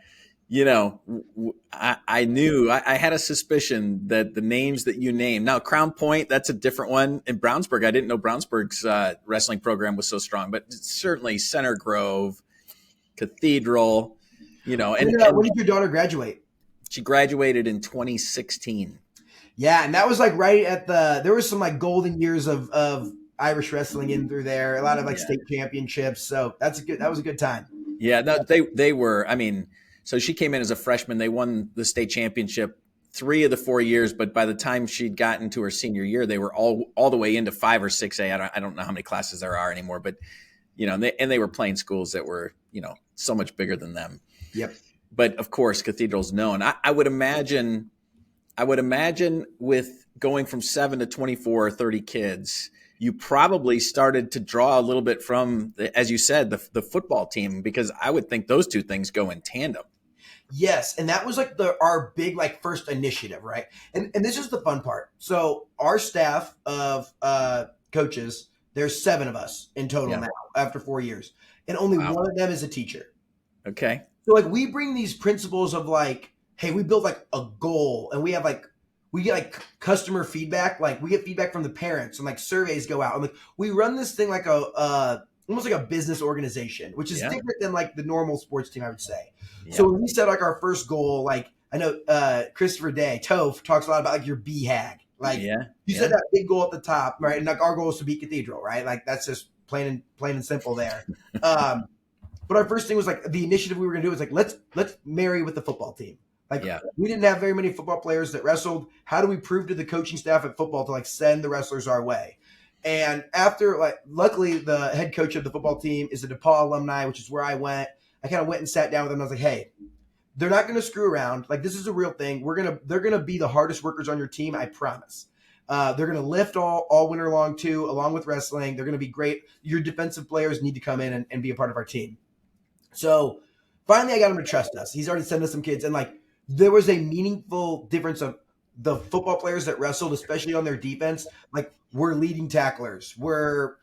knew I had a suspicion that the names that you named. Now, Crown Point, that's a different one. In Brownsburg, I didn't know Brownsburg's wrestling program was so strong, but certainly Center Grove, Cathedral, And
when did your daughter graduate?
She graduated in 2016.
Yeah, and that was like right at there was some like golden years of Irish wrestling in through there. A lot of like state championships. So that was a good time.
Yeah, no, they were. I mean, so she came in as a freshman. They won the state championship 3 of the 4 years, but by the time she'd gotten to her senior year, they were all the way into 5 or 6A. I don't know how many classes there are anymore, but they were playing schools that were so much bigger than them.
Yep.
But of course, Cathedral's known. I would imagine with going from 7 to 24 or 30 kids, you probably started to draw a little bit from, as you said, the football team, because I would think those two things go in tandem.
Yes, and that was like our big like first initiative, right? And this is the fun part. So our staff of coaches, there's 7 of us in total now after 4 years, and only one of them is a teacher.
Okay.
So like we bring these principles of like, hey, we build like a goal, and we get like customer feedback, like we get feedback from the parents, and like surveys go out, and like we run this thing like almost like a business organization, which is different than like the normal sports team, I would say. Yeah. So when we set like our first goal, like I know Christopher Day, Toph, talks a lot about like your BHAG. Like you set that big goal at the top, right? And like our goal is to beat Cathedral, right? Like that's just plain and simple there. But our first thing was like the initiative we were gonna do was like let's marry with the football team. Like we didn't have very many football players that wrestled. How do we prove to the coaching staff at football to like send the wrestlers our way? And after like, luckily the head coach of the football team is a DePaul alumni, which is where I went. I kind of went and sat down with them. I was like, hey, they're not going to screw around. Like this is a real thing. They're going to be the hardest workers on your team. I promise. They're going to lift all winter long too, along with wrestling. They're going to be great. Your defensive players need to come in and be a part of our team. So finally I got him to trust us. He's already sent us some kids, and like there was a meaningful difference of the football players that wrestled, especially on their defense. Like we're leading tacklers. We're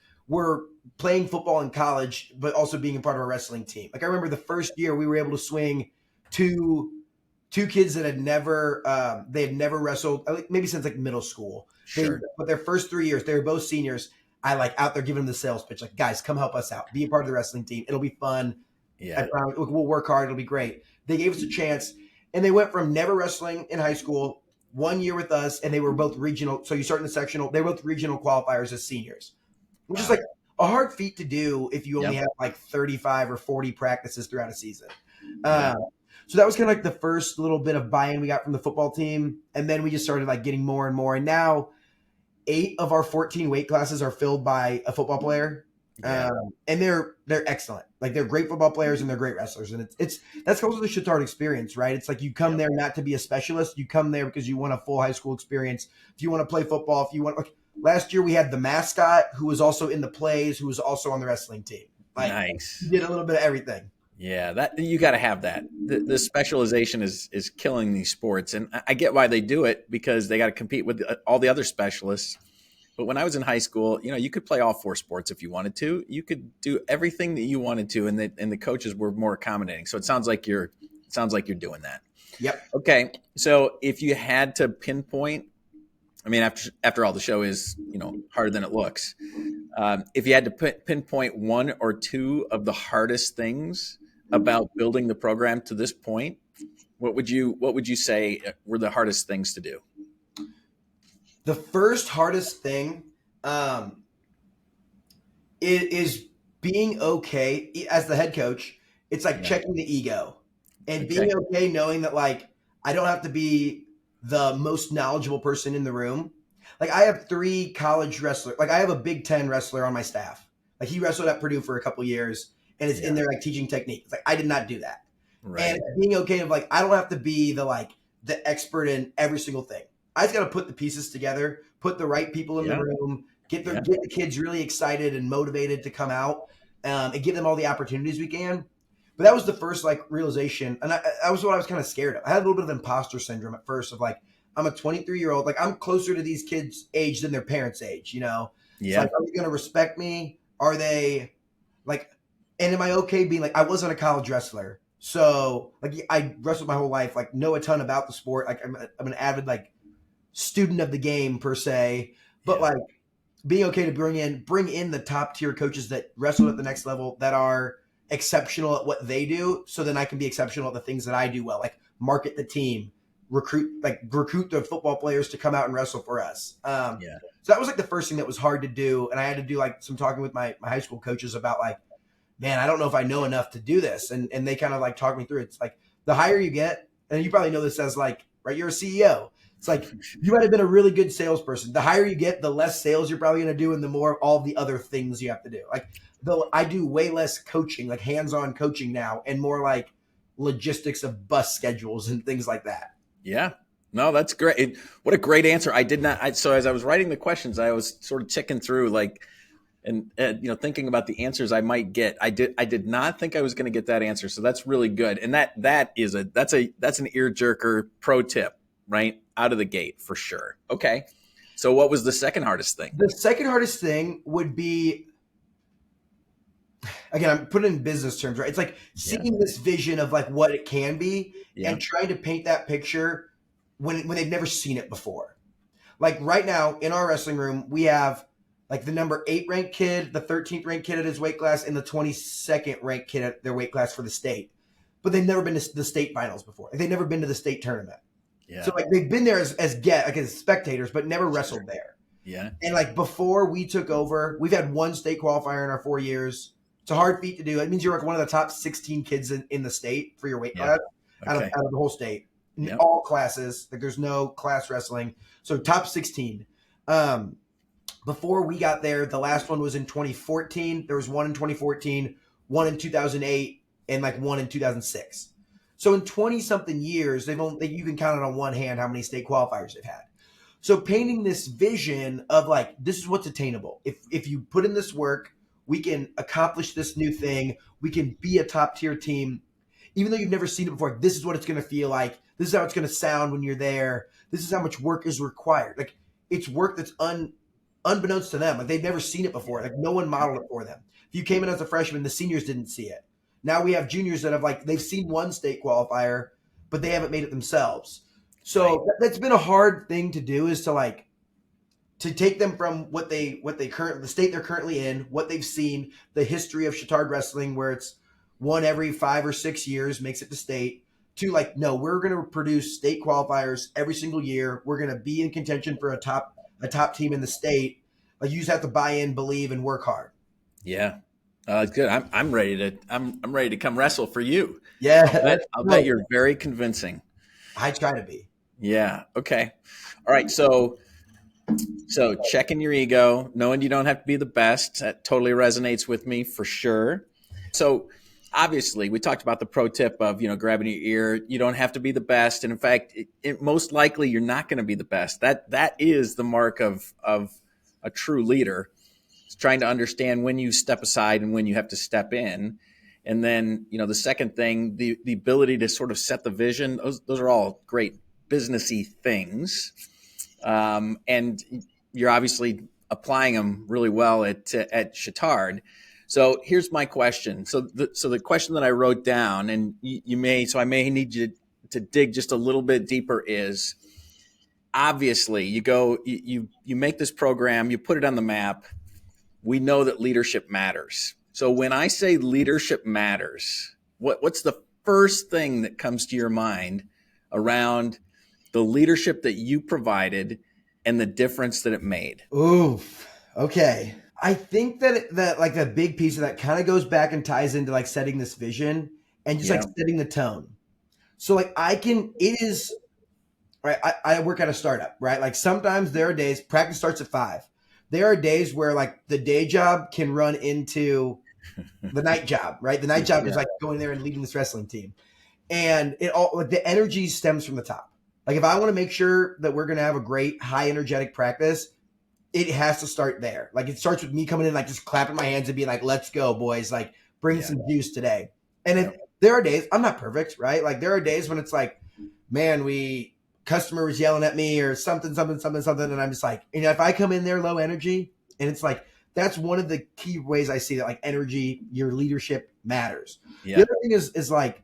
playing football in college, but also being a part of a wrestling team. Like I remember the first year we were able to swing two kids that had never wrestled, maybe since like middle school.
Sure.
But their first 3 years, they were both seniors. I like out there giving them the sales pitch, like guys, come help us out, be a part of the wrestling team. It'll be fun.
Yeah,
we'll work hard. It'll be great. They gave us a chance, and they went from never wrestling in high school 1 year with us, and they were both regional. So you start in the sectional. They were both regional qualifiers as seniors, which is like a hard feat to do if you only have like 35 or 40 practices throughout a season. So that was kind of like the first little bit of buy-in we got from the football team. And then we just started like getting more and more. And now 8 of our 14 weight classes are filled by a football player. And they're excellent. Like they're great football players and they're great wrestlers. And that's also the Chatard experience, right? It's like you come there not to be a specialist. You come there because you want a full high school experience. If you want to play football, if you want, like last year we had the mascot who was also in the plays, who was also on the wrestling team. Like,
nice.
He did a little bit of everything.
Yeah, that you got to have that. The specialization is killing these sports, and I get why they do it, because they got to compete with all the other specialists. But when I was in high school, you could play all 4 sports if you wanted to. You could do everything that you wanted to, and the coaches were more accommodating. So it sounds like you're doing that.
Yep.
Okay, so if you had to pinpoint, I mean, after all, the show is harder than it looks. If you had to pinpoint 1 or 2 of the hardest things about building the program to this point, what would you say were the hardest things to do?
The first hardest thing is being okay as the head coach. It's like checking the ego and being okay knowing that like I don't have to be the most knowledgeable person in the room. Like I have 3 college wrestlers. Like I have a Big Ten wrestler on my staff. Like he wrestled at Purdue for a couple years and is in there like teaching technique. It's like I did not do that. Right. And being okay of like I don't have to be the expert in every single thing. I just got to put the pieces together, put the right people in the room, get the kids really excited and motivated to come out, and give them all the opportunities we can. But that was the first realization, and that was what I was kind of scared of. I had a little bit of imposter syndrome at first of like, I'm a 23-year-old, like I'm closer to these kids' age than their parents' age, Yeah. It's like, are they going to respect me? Are they like, and am I okay being like, I wasn't a college wrestler. So like I wrestled my whole life, like know a ton about the sport. Like I'm an avid student of the game per se, but like being okay to bring in the top tier coaches that wrestle at the next level that are exceptional at what they do. So then I can be exceptional at the things that I do well, like market the team, recruit the football players to come out and wrestle for us.
Yeah.
So that was like the first thing that was hard to do. And I had to do like some talking with my high school coaches about like, man, I don't know if I know enough to do this. And they kind of like talked me through it. It's like the higher you get, and you probably know this as like, right, you're a CEO. It's like you might have been a really good salesperson. The higher you get, the less sales you're probably going to do and the more all the other things you have to do. Like though I do way less coaching, like hands-on coaching now, and more like logistics of bus schedules and things like that.
Yeah. No, that's great. What a great answer. I did not. So as I was writing the questions, I was sort of checking through like, and thinking about the answers I might get. I did not think I was going to get that answer. So that's really good. And that's an ear jerker pro tip, right? Out of the gate for sure. Okay. So what was the second hardest thing?
The second hardest thing would be, again, I'm putting it in business terms, right? It's like seeing this vision of like what it can be and trying to paint that picture when they've never seen it before. Like right now in our wrestling room, we have like the number 8 ranked kid, the 13th ranked kid at his weight class, and the 22nd ranked kid at their weight class for the state. But they've never been to the state finals before. They've never been to the state tournament. Yeah. So like they've been there as spectators, but never wrestled there.
Yeah.
And like before we took over, we've had one state qualifier in our 4 years. It's a hard feat to do. It means you're like one of the top 16 kids in the state for your weight class out of the whole state. In all classes. Like there's no class wrestling. So top 16. Before we got there, the last one was in 2014. There was one in 2014, one in 2008, and like one in 2006. So in 20-something years, you can count it on one hand how many state qualifiers they've had. So painting this vision of like, this is what's attainable. If you put in this work, we can accomplish this new thing. We can be a top tier team. Even though you've never seen it before, this is what it's going to feel like. This is how it's going to sound when you're there. This is how much work is required. Like it's work that's unbeknownst to them. Like they've never seen it before. Like no one modeled it for them. If you came in as a freshman, the seniors didn't see it. Now we have juniors that have like, they've seen one state qualifier, but they haven't made it themselves. So that's been a hard thing to do, is to take them from the state they're currently in, what they've seen, the history of Chatard wrestling, where it's one every 5 or 6 years makes it to state, to like, no, we're going to produce state qualifiers every single year. We're going to be in contention for a top team in the state. Like you just have to buy in, believe, and work hard.
Yeah. Good. I'm ready to come wrestle for you.
Yeah.
I'll bet you're very convincing.
I try to be.
Yeah. Okay. All right. So checking your ego, knowing you don't have to be the best, that totally resonates with me for sure. So obviously we talked about the pro tip of, grabbing your ear. You don't have to be the best. And in fact, most likely you're not going to be the best. That is the mark of a true leader. It's trying to understand when you step aside and when you have to step in. And then, the second thing, the ability to sort of set the vision, those are all great businessy things. And you're obviously applying them really well at Chatard. So here's my question. So the question that I wrote down, and I may need you to dig just a little bit deeper, is obviously you make this program, you put it on the map. We know that leadership matters. So when I say leadership matters, what's the first thing that comes to your mind around the leadership that you provided and the difference that it made?
Oof. Okay. I think that like the big piece of that kind of goes back and ties into like setting this vision and just like setting the tone. So like right. I work at a startup, right? Like sometimes there are days, practice starts at 5. There are days where like the day job can run into the night job, right? The night job is like going there and leading this wrestling team. And it all, like the energy stems from the top. Like if I want to make sure that we're going to have a great high energetic practice, it has to start there. Like it starts with me coming in, like just clapping my hands and being like, let's go boys, like bring some juice today. And if there are days, I'm not perfect, right? Like there are days when it's like, man, customer was yelling at me or something. And I'm just like, if I come in there low energy, and it's like, that's one of the key ways I see that like energy, your leadership matters. Yeah. The other thing is like,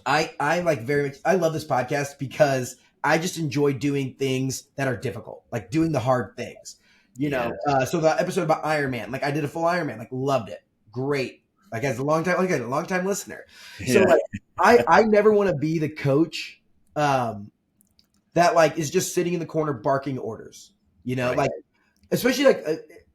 I like very much, I love this podcast because I just enjoy doing things that are difficult, like doing the hard things, so the episode about Iron Man, like I did a full Iron Man, like loved it. Great. Like as a long time listener. So like, I never want to be the coach, that like is just sitting in the corner barking orders,
Right.
like especially like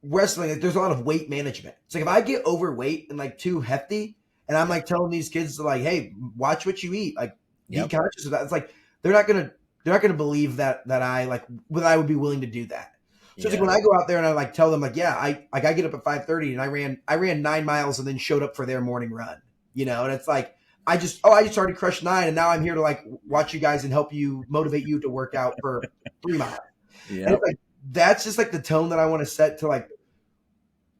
wrestling, like, there's a lot of weight management. It's like if I get overweight and like too hefty and I'm like telling these kids to like, hey, watch what you eat, like be conscious of that. It's like they're not gonna believe that I like that I would be willing to do that. So it's like when I go out there and I like tell them like, yeah, I get up at 5:30 and I ran 9 miles and then showed up for their morning run, and it's like I just already crushed 9 and now I'm here to like watch you guys and help you motivate you to work out for 3 miles. And it's like that's just like the tone that I want to set to like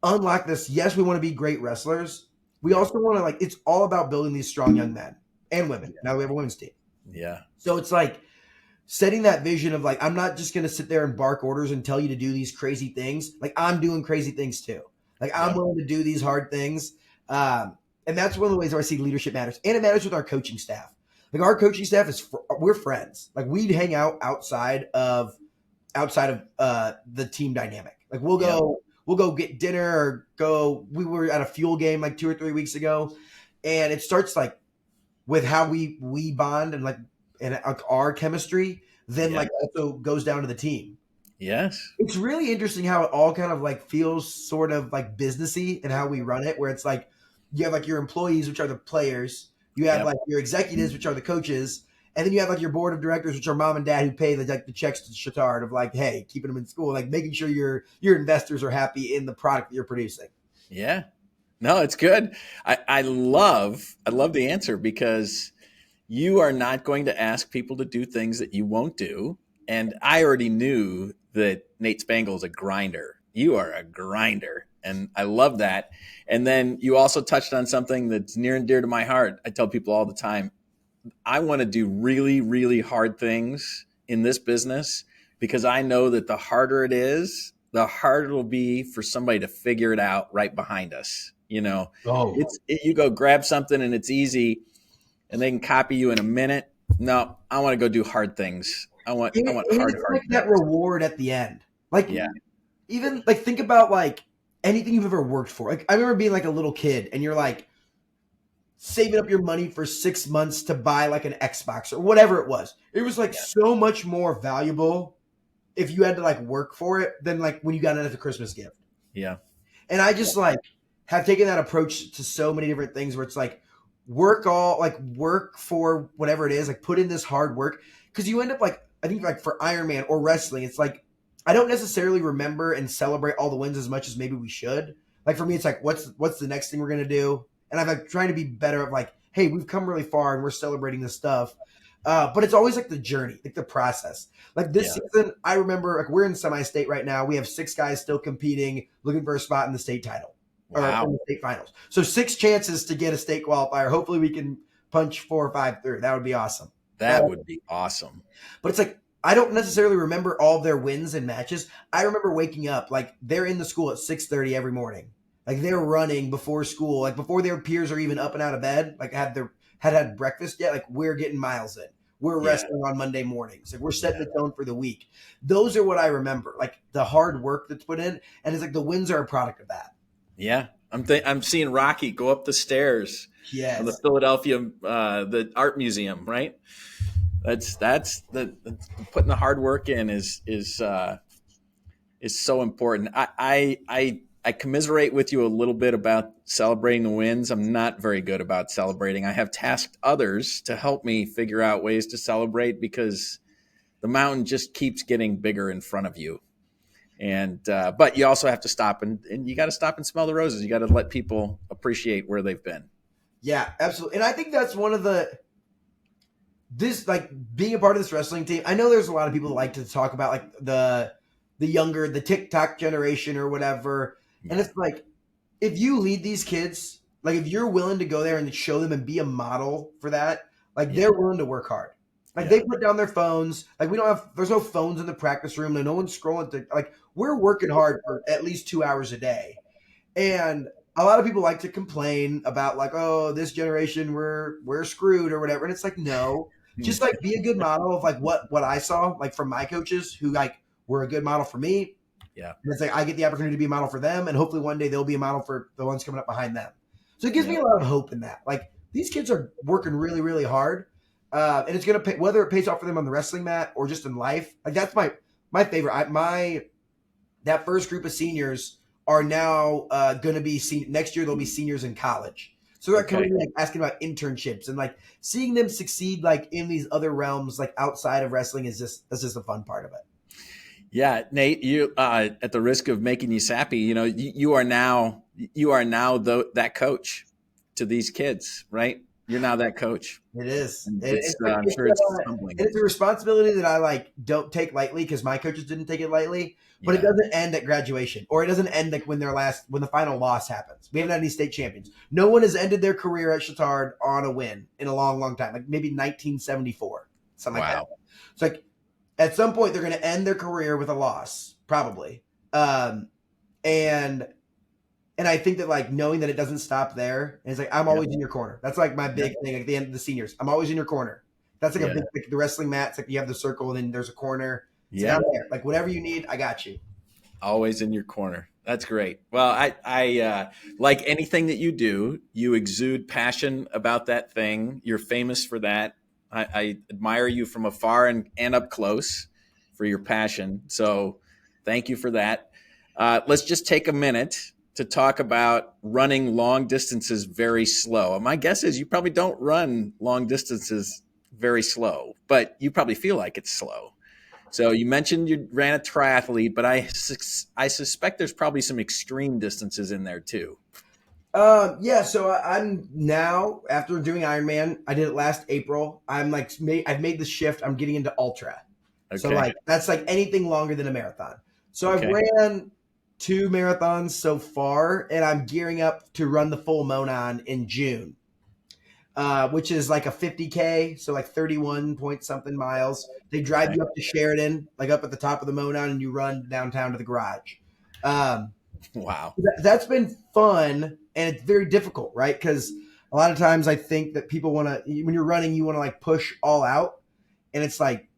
unlock this. Yes, we want to be great wrestlers. We also want to like, it's all about building these strong young men and women. Now we have a women's team.
Yeah.
So it's like setting that vision of like, I'm not just going to sit there and bark orders and tell you to do these crazy things. Like I'm doing crazy things too. Like I'm willing to do these hard things. And that's one of the ways where I see leadership matters. And it matters with our coaching staff. Like our coaching staff we're friends. Like we'd hang out outside of the team dynamic. Like we'll go get dinner or we were at a fuel game like 2 or 3 weeks ago. And it starts like with how we bond and our chemistry, then like also goes down to the team.
Yes.
It's really interesting how it all kind of like feels sort of like businessy and how we run it, where it's like you have like your employees, which are the players, you have like your executives, which are the coaches, and then you have like your board of directors, which are mom and dad who pay the checks to Chatard of like, hey, keeping them in school, like making sure your investors are happy in the product that you're producing.
Yeah. No, it's good. I love the answer because you are not going to ask people to do things that you won't do. And I already knew that Nate Spangle is a grinder. You are a grinder. And I love that. And then you also touched on something that's near and dear to my heart. I tell people all the time, I want to do really, really hard things in this business because I know that the harder it is, the harder it'll be for somebody to figure it out right behind us. You go grab something and it's easy and they can copy you in a minute. No, I want to go do hard things. I want hard
like
things.
that reward at the end. Like, even like think about like anything you've ever worked for. Like I remember being like a little kid and you're like saving up your money for 6 months to buy like an Xbox or whatever it was. It was like so much more valuable if you had to like work for it than like when you got it as a Christmas gift.
Yeah.
And I just like have taken that approach to so many different things where it's like work for whatever it is, like put in this hard work. Cause you end up like, I think like for Iron Man or wrestling, it's like, I don't necessarily remember and celebrate all the wins as much as maybe we should. Like for me, it's like, what's the next thing we're going to do? And I'm like trying to be better of like, hey, we've come really far and we're celebrating this stuff. But it's always like the journey, like the process. Like this season, I remember like we're in semi-state right now. We have 6 guys still competing, looking for a spot in the state title or in the state finals. So 6 chances to get a state qualifier. Hopefully we can punch 4 or 5 through. That would be awesome.
That would be awesome.
But it's like, I don't necessarily remember all of their wins and matches. I remember waking up, like they're in the school at 6:30 every morning. Like they're running before school, like before their peers are even up and out of bed, like had breakfast yet. Like we're getting miles in. We're wrestling on Monday mornings. Like we're setting the tone for the week. Those are what I remember, like the hard work that's put in. And it's like the wins are a product of that.
Yeah. I'm seeing Rocky go up the stairs on the Philadelphia, the art museum, right? That's the putting the hard work in is so important. I commiserate with you a little bit about celebrating the wins. I'm not very good about celebrating. I have tasked others to help me figure out ways to celebrate because the mountain just keeps getting bigger in front of you. And but you also have to stop and you got to stop and smell the roses. You got to let people appreciate where they've been. Yeah,
absolutely. And I think that's one of this like being a part of this wrestling team. I know there's a lot of people that like to talk about like the younger, the TikTok generation or whatever. And it's like, if you lead these kids, like if you're willing to go there and show them and be a model for that, like they're willing to work hard. Like they put down their phones. Like there's no phones in the practice room. No one's scrolling. Like we're working hard for at least 2 hours a day. And a lot of people like to complain about like, oh, this generation, we're screwed or whatever. And it's like, no, just like be a good model of like what I saw, like from my coaches who like were a good model for me.
Yeah.
And it's like I get the opportunity to be a model for them, and hopefully one day they'll be a model for the ones coming up behind them. So it gives me a lot of hope in that. Like these kids are working really, really hard. And it's going to pay, whether it pays off for them on the wrestling mat or just in life. Like that's my favorite. That first group of seniors are now going to be next year. They'll be seniors in college. So they're coming in, like asking about internships and like seeing them succeed like in these other realms, like outside of wrestling that's just a fun part of it.
Yeah, Nate, you at the risk of making you sappy, you are now that coach to these kids, right? You're now that coach.
It is.
I'm sure it's humbling.
It's a responsibility that I like don't take lightly because my coaches didn't take it lightly. But it doesn't end at graduation, or it doesn't end like when the final loss happens. We haven't had any state champions. No one has ended their career at Chatard on a win in a long, long time, like maybe 1974, something like that. It's like at some point they're going to end their career with a loss, probably. And I think that like knowing that it doesn't stop there, and it's like I'm always in your corner. That's like my big thing at the end of the seniors. I'm always in your corner. That's like a big like the wrestling mat. It's like you have the circle and then there's a corner. Down there. Like whatever you need, I got you.
Always in your corner. That's great. Well, I like anything that you do, you exude passion about that thing. You're famous for that. I admire you from afar and up close for your passion. So thank you for that. Let's just take a minute to talk about running long distances very slow. My guess is you probably don't run long distances very slow, but you probably feel like it's slow. So you mentioned you ran a triathlete, but I suspect there's probably some extreme distances in there too.
So I'm now, after doing Ironman, I did it last April. I've made the shift. I'm getting into ultra. Okay. So like that's like anything longer than a marathon. So I've ran 2 marathons so far, and I'm gearing up to run the full Monon in June. Which is like a 50K, so like 31 point something miles. They drive you up to Sheridan, like up at the top of the Monon, and you run downtown to the garage.
Wow.
That's been fun, and it's very difficult, right? Because a lot of times I think that people want to, when you're running, you want to like push all out, and it's like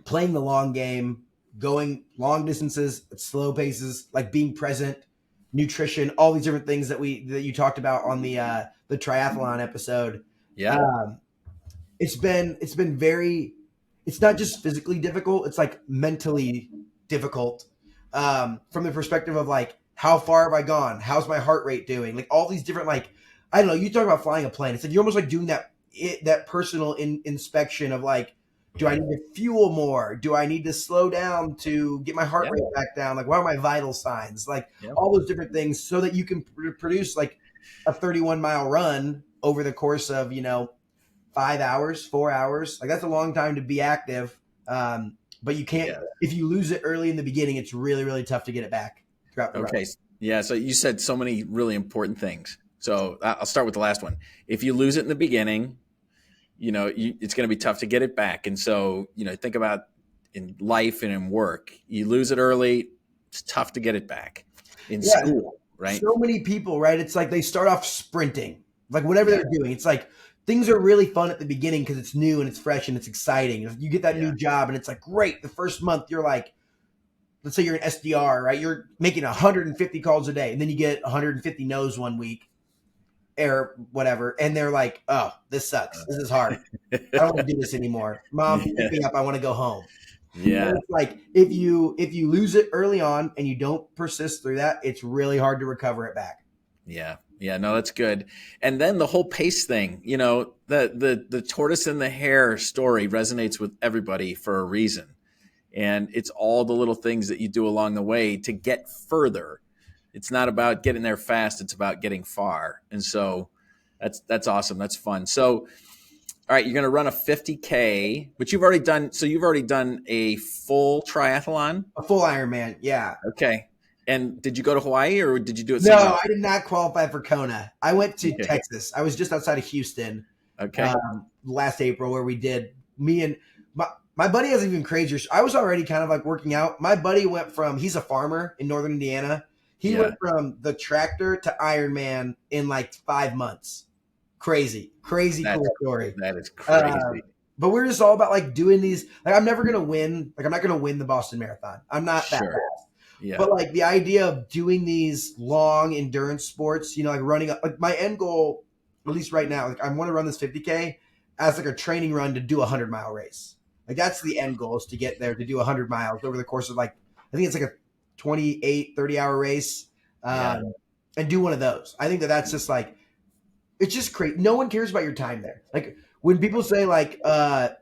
playing the long game, going long distances at slow paces, like being present, nutrition, all these different things that you talked about on the triathlon episode.
Yeah.
It's been it's not just physically difficult, it's like mentally difficult. From the perspective of like, how far have I gone? How's my heart rate doing? Like all these different, like, I don't know, you talk about flying a plane. It's like, you're almost like doing that personal inspection of like, do I need to fuel more? Do I need to slow down to get my heart rate back down? Like, what are my vital signs? Like all those different things so that you can produce like a 31-mile run over the course of, 5 hours, 4 hours. Like that's a long time to be active. But you can't, if you lose it early in the beginning, it's really, really tough to get it back throughout the run.
Yeah. So you said so many really important things. So I'll start with the last one. If you lose it in the beginning, it's going to be tough to get it back. And so, think about in life and in work, you lose it early. It's tough to get it back in school, right?
So many people, right? It's like they start off sprinting, like whatever they're doing. It's like things are really fun at the beginning because it's new and it's fresh and it's exciting. You get that new job and it's like, great. The first month you're like, let's say you're an SDR, right? You're making 150 calls a day, and then you get 150 no's one week or whatever. And they're like, oh, this sucks. This is hard. I don't want to do this anymore. Mom, pick me up. I want to go home.
Yeah.
And it's like if you lose it early on and you don't persist through that, it's really hard to recover it back.
Yeah. Yeah, no, that's good. And then the whole pace thing, the tortoise and the hare story resonates with everybody for a reason. And it's all the little things that you do along the way to get further. It's not about getting there fast. It's about getting far. And so that's awesome. That's fun. So, all right, you're going to run a 50K, but you've already done a full triathlon?
A full Ironman, yeah.
Okay. And did you go to Hawaii or did you do it?
No, I did not qualify for Kona. I went to Texas. I was just outside of Houston.
Okay.
Last April, where we did, me and my buddy has even crazier. I was already kind of like working out. My buddy he's a farmer in northern Indiana. He went from the tractor to Ironman in like 5 months. Crazy cool story.
That is crazy.
But we're just all about like doing these. Like I'm never gonna win. Like I'm not gonna win the Boston Marathon. I'm not that fast.
Yeah.
But like the idea of doing these long endurance sports, like running up, like my end goal, at least right now, like I want to run this 50K, as like a training run to do a 100-mile race. Like that's the end goal, is to get there to do 100 miles over the course of like, I think it's like a 28, 30-hour race, and do one of those. I think that's just like, it's just crazy. No one cares about your time there. Like when people say like, I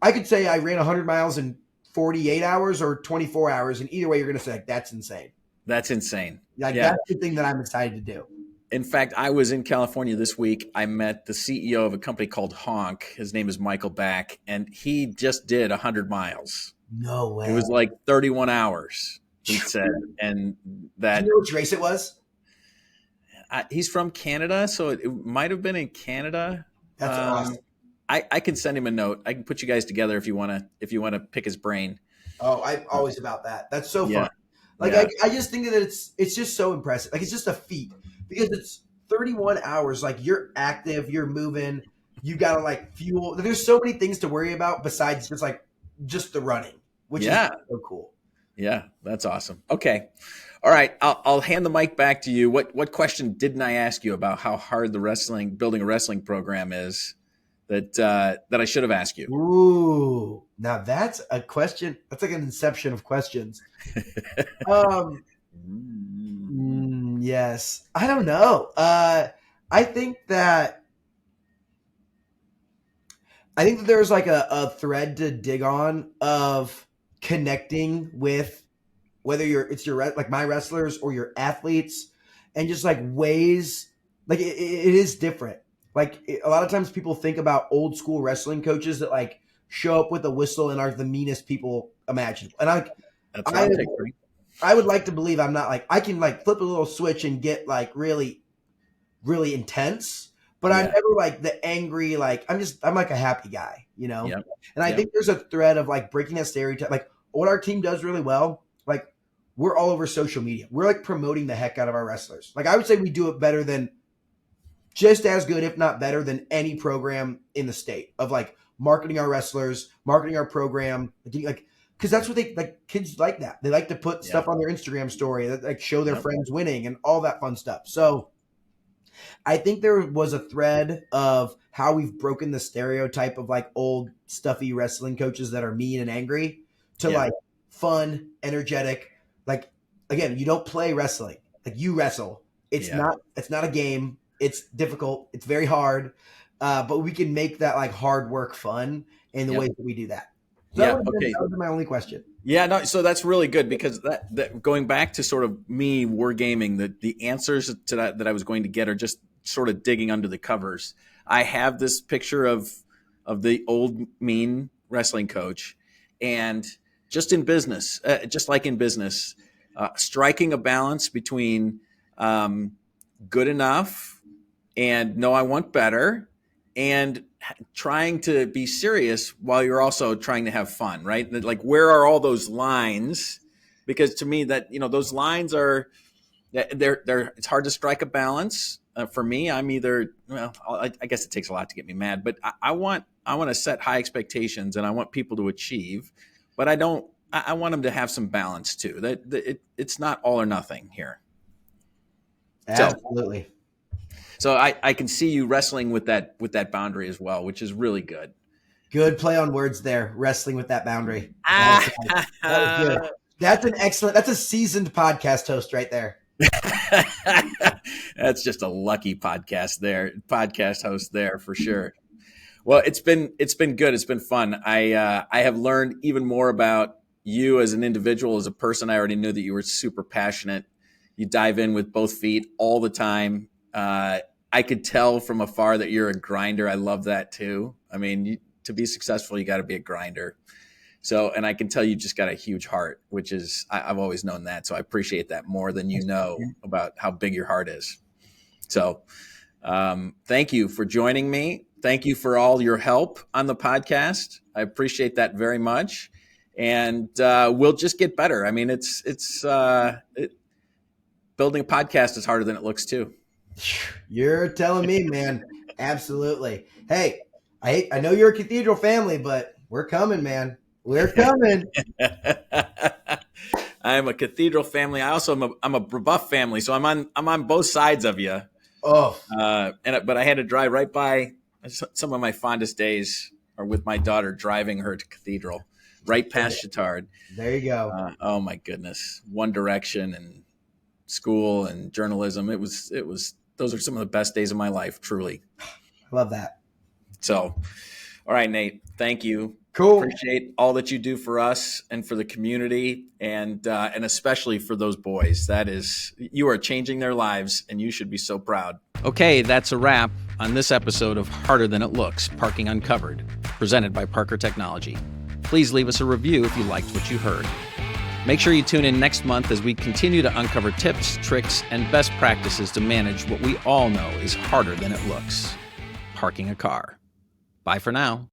could say I ran 100 miles in 48 hours or 24 hours, and either way you're going to say like, that's insane.
That's insane.
Like that's the thing that I'm excited to do.
In fact, I was in California this week. I met the CEO of a company called Honk. His name is Michael Back, and he just did 100 miles.
No way.
It was like 31 hours, he said. And that.
Do you know which race it was?
He's from Canada, so it might have been in Canada.
That's awesome.
I can send him a note. I can put you guys together if you want to pick his brain.
Oh, I'm always about that. That's so fun. Like I just think that it's just so impressive. Like it's just a feat. Because it's 31 hours, like you're active, you're moving, you got to like fuel. There's so many things to worry about besides just the running, which is so cool.
Yeah, that's awesome. Okay. All right. I'll hand the mic back to you. What question didn't I ask you about how hard building a wrestling program is that I should have asked you?
Ooh, now that's a question. That's like an inception of questions. Yes. I don't know. I think that there's like a thread to dig on of connecting with whether it's like my wrestlers or your athletes, and just like ways, like it is different. Like a lot of times people think about old school wrestling coaches that like show up with a whistle and are the meanest people imaginable. And I would like to believe I'm not like, I can like flip a little switch and get like really, really intense, but I'm never like the angry, like I'm like a happy guy, you know? Yep. And I think there's a thread of like breaking that stereotype. Like what our team does really well, like we're all over social media. We're like promoting the heck out of our wrestlers. Like I would say we do it better than, just as good, if not better than any program in the state of like marketing our wrestlers, marketing our program, like, because that's what they like. Kids like that. They like to put stuff on their Instagram story that like show their friends winning and all that fun stuff. So I think there was a thread of how we've broken the stereotype of like old stuffy wrestling coaches that are mean and angry to like fun, energetic. Like again, you don't play wrestling. Like you wrestle. It's not a game. It's difficult. It's very hard. But we can make that like hard work fun in the ways that we do that. So that would be my only question. Yeah, no,
so that's really good because that going back to sort of me wargaming, the answers to that I was going to get are just sort of digging under the covers. I have this picture of the old mean wrestling coach, and just in business, striking a balance between good enough and no, I want better, and trying to be serious while you're also trying to have fun, right? Like, where are all those lines? Because to me, that those lines are they're it's hard to strike a balance. For me, I'm either I guess it takes a lot to get me mad, but I want to set high expectations and I want people to achieve, but I want them to have some balance too. It's not all or nothing here.
Absolutely.
So I can see you wrestling with that boundary as well, which is really good.
Good play on words there, wrestling with that boundary. That was good. That's a seasoned podcast host right there.
That's just a lucky podcast host there for sure. Well, it's been good. It's been fun. I have learned even more about you as an individual, as a person. I already knew that you were super passionate. You dive in with both feet all the time. I could tell from afar that you're a grinder. I love that too. I mean, to be successful, you got to be a grinder. So, and I can tell you just got a huge heart, which is, I've always known that. So I appreciate that more than you know about how big your heart is. So thank you for joining me. Thank you for all your help on the podcast. I appreciate that very much. And we'll just get better. I mean, building a podcast is harder than it looks too.
You're telling me, man. Absolutely. Hey, I know you're a Cathedral family, but we're coming, man. We're coming.
I'm a Cathedral family. I also I'm a Brebeuf family, so I'm on both sides of you.
Oh,
but I had to drive right by some of my fondest days are with my daughter driving her to Cathedral, right past Chatard.
There you go.
Oh my goodness, One Direction and school and journalism. It was. Those are some of the best days of my life, truly.
I love that.
So, all right, Nate, thank you.
Cool.
Appreciate all that you do for us and for the community, and especially for those boys. You are changing their lives, and you should be so proud. Okay, that's a wrap on this episode of Harder Than It Looks, Parking Uncovered, presented by Parker Technology. Please leave us a review if you liked what you heard. Make sure you tune in next month as we continue to uncover tips, tricks, and best practices to manage what we all know is harder than it looks: parking a car. Bye for now.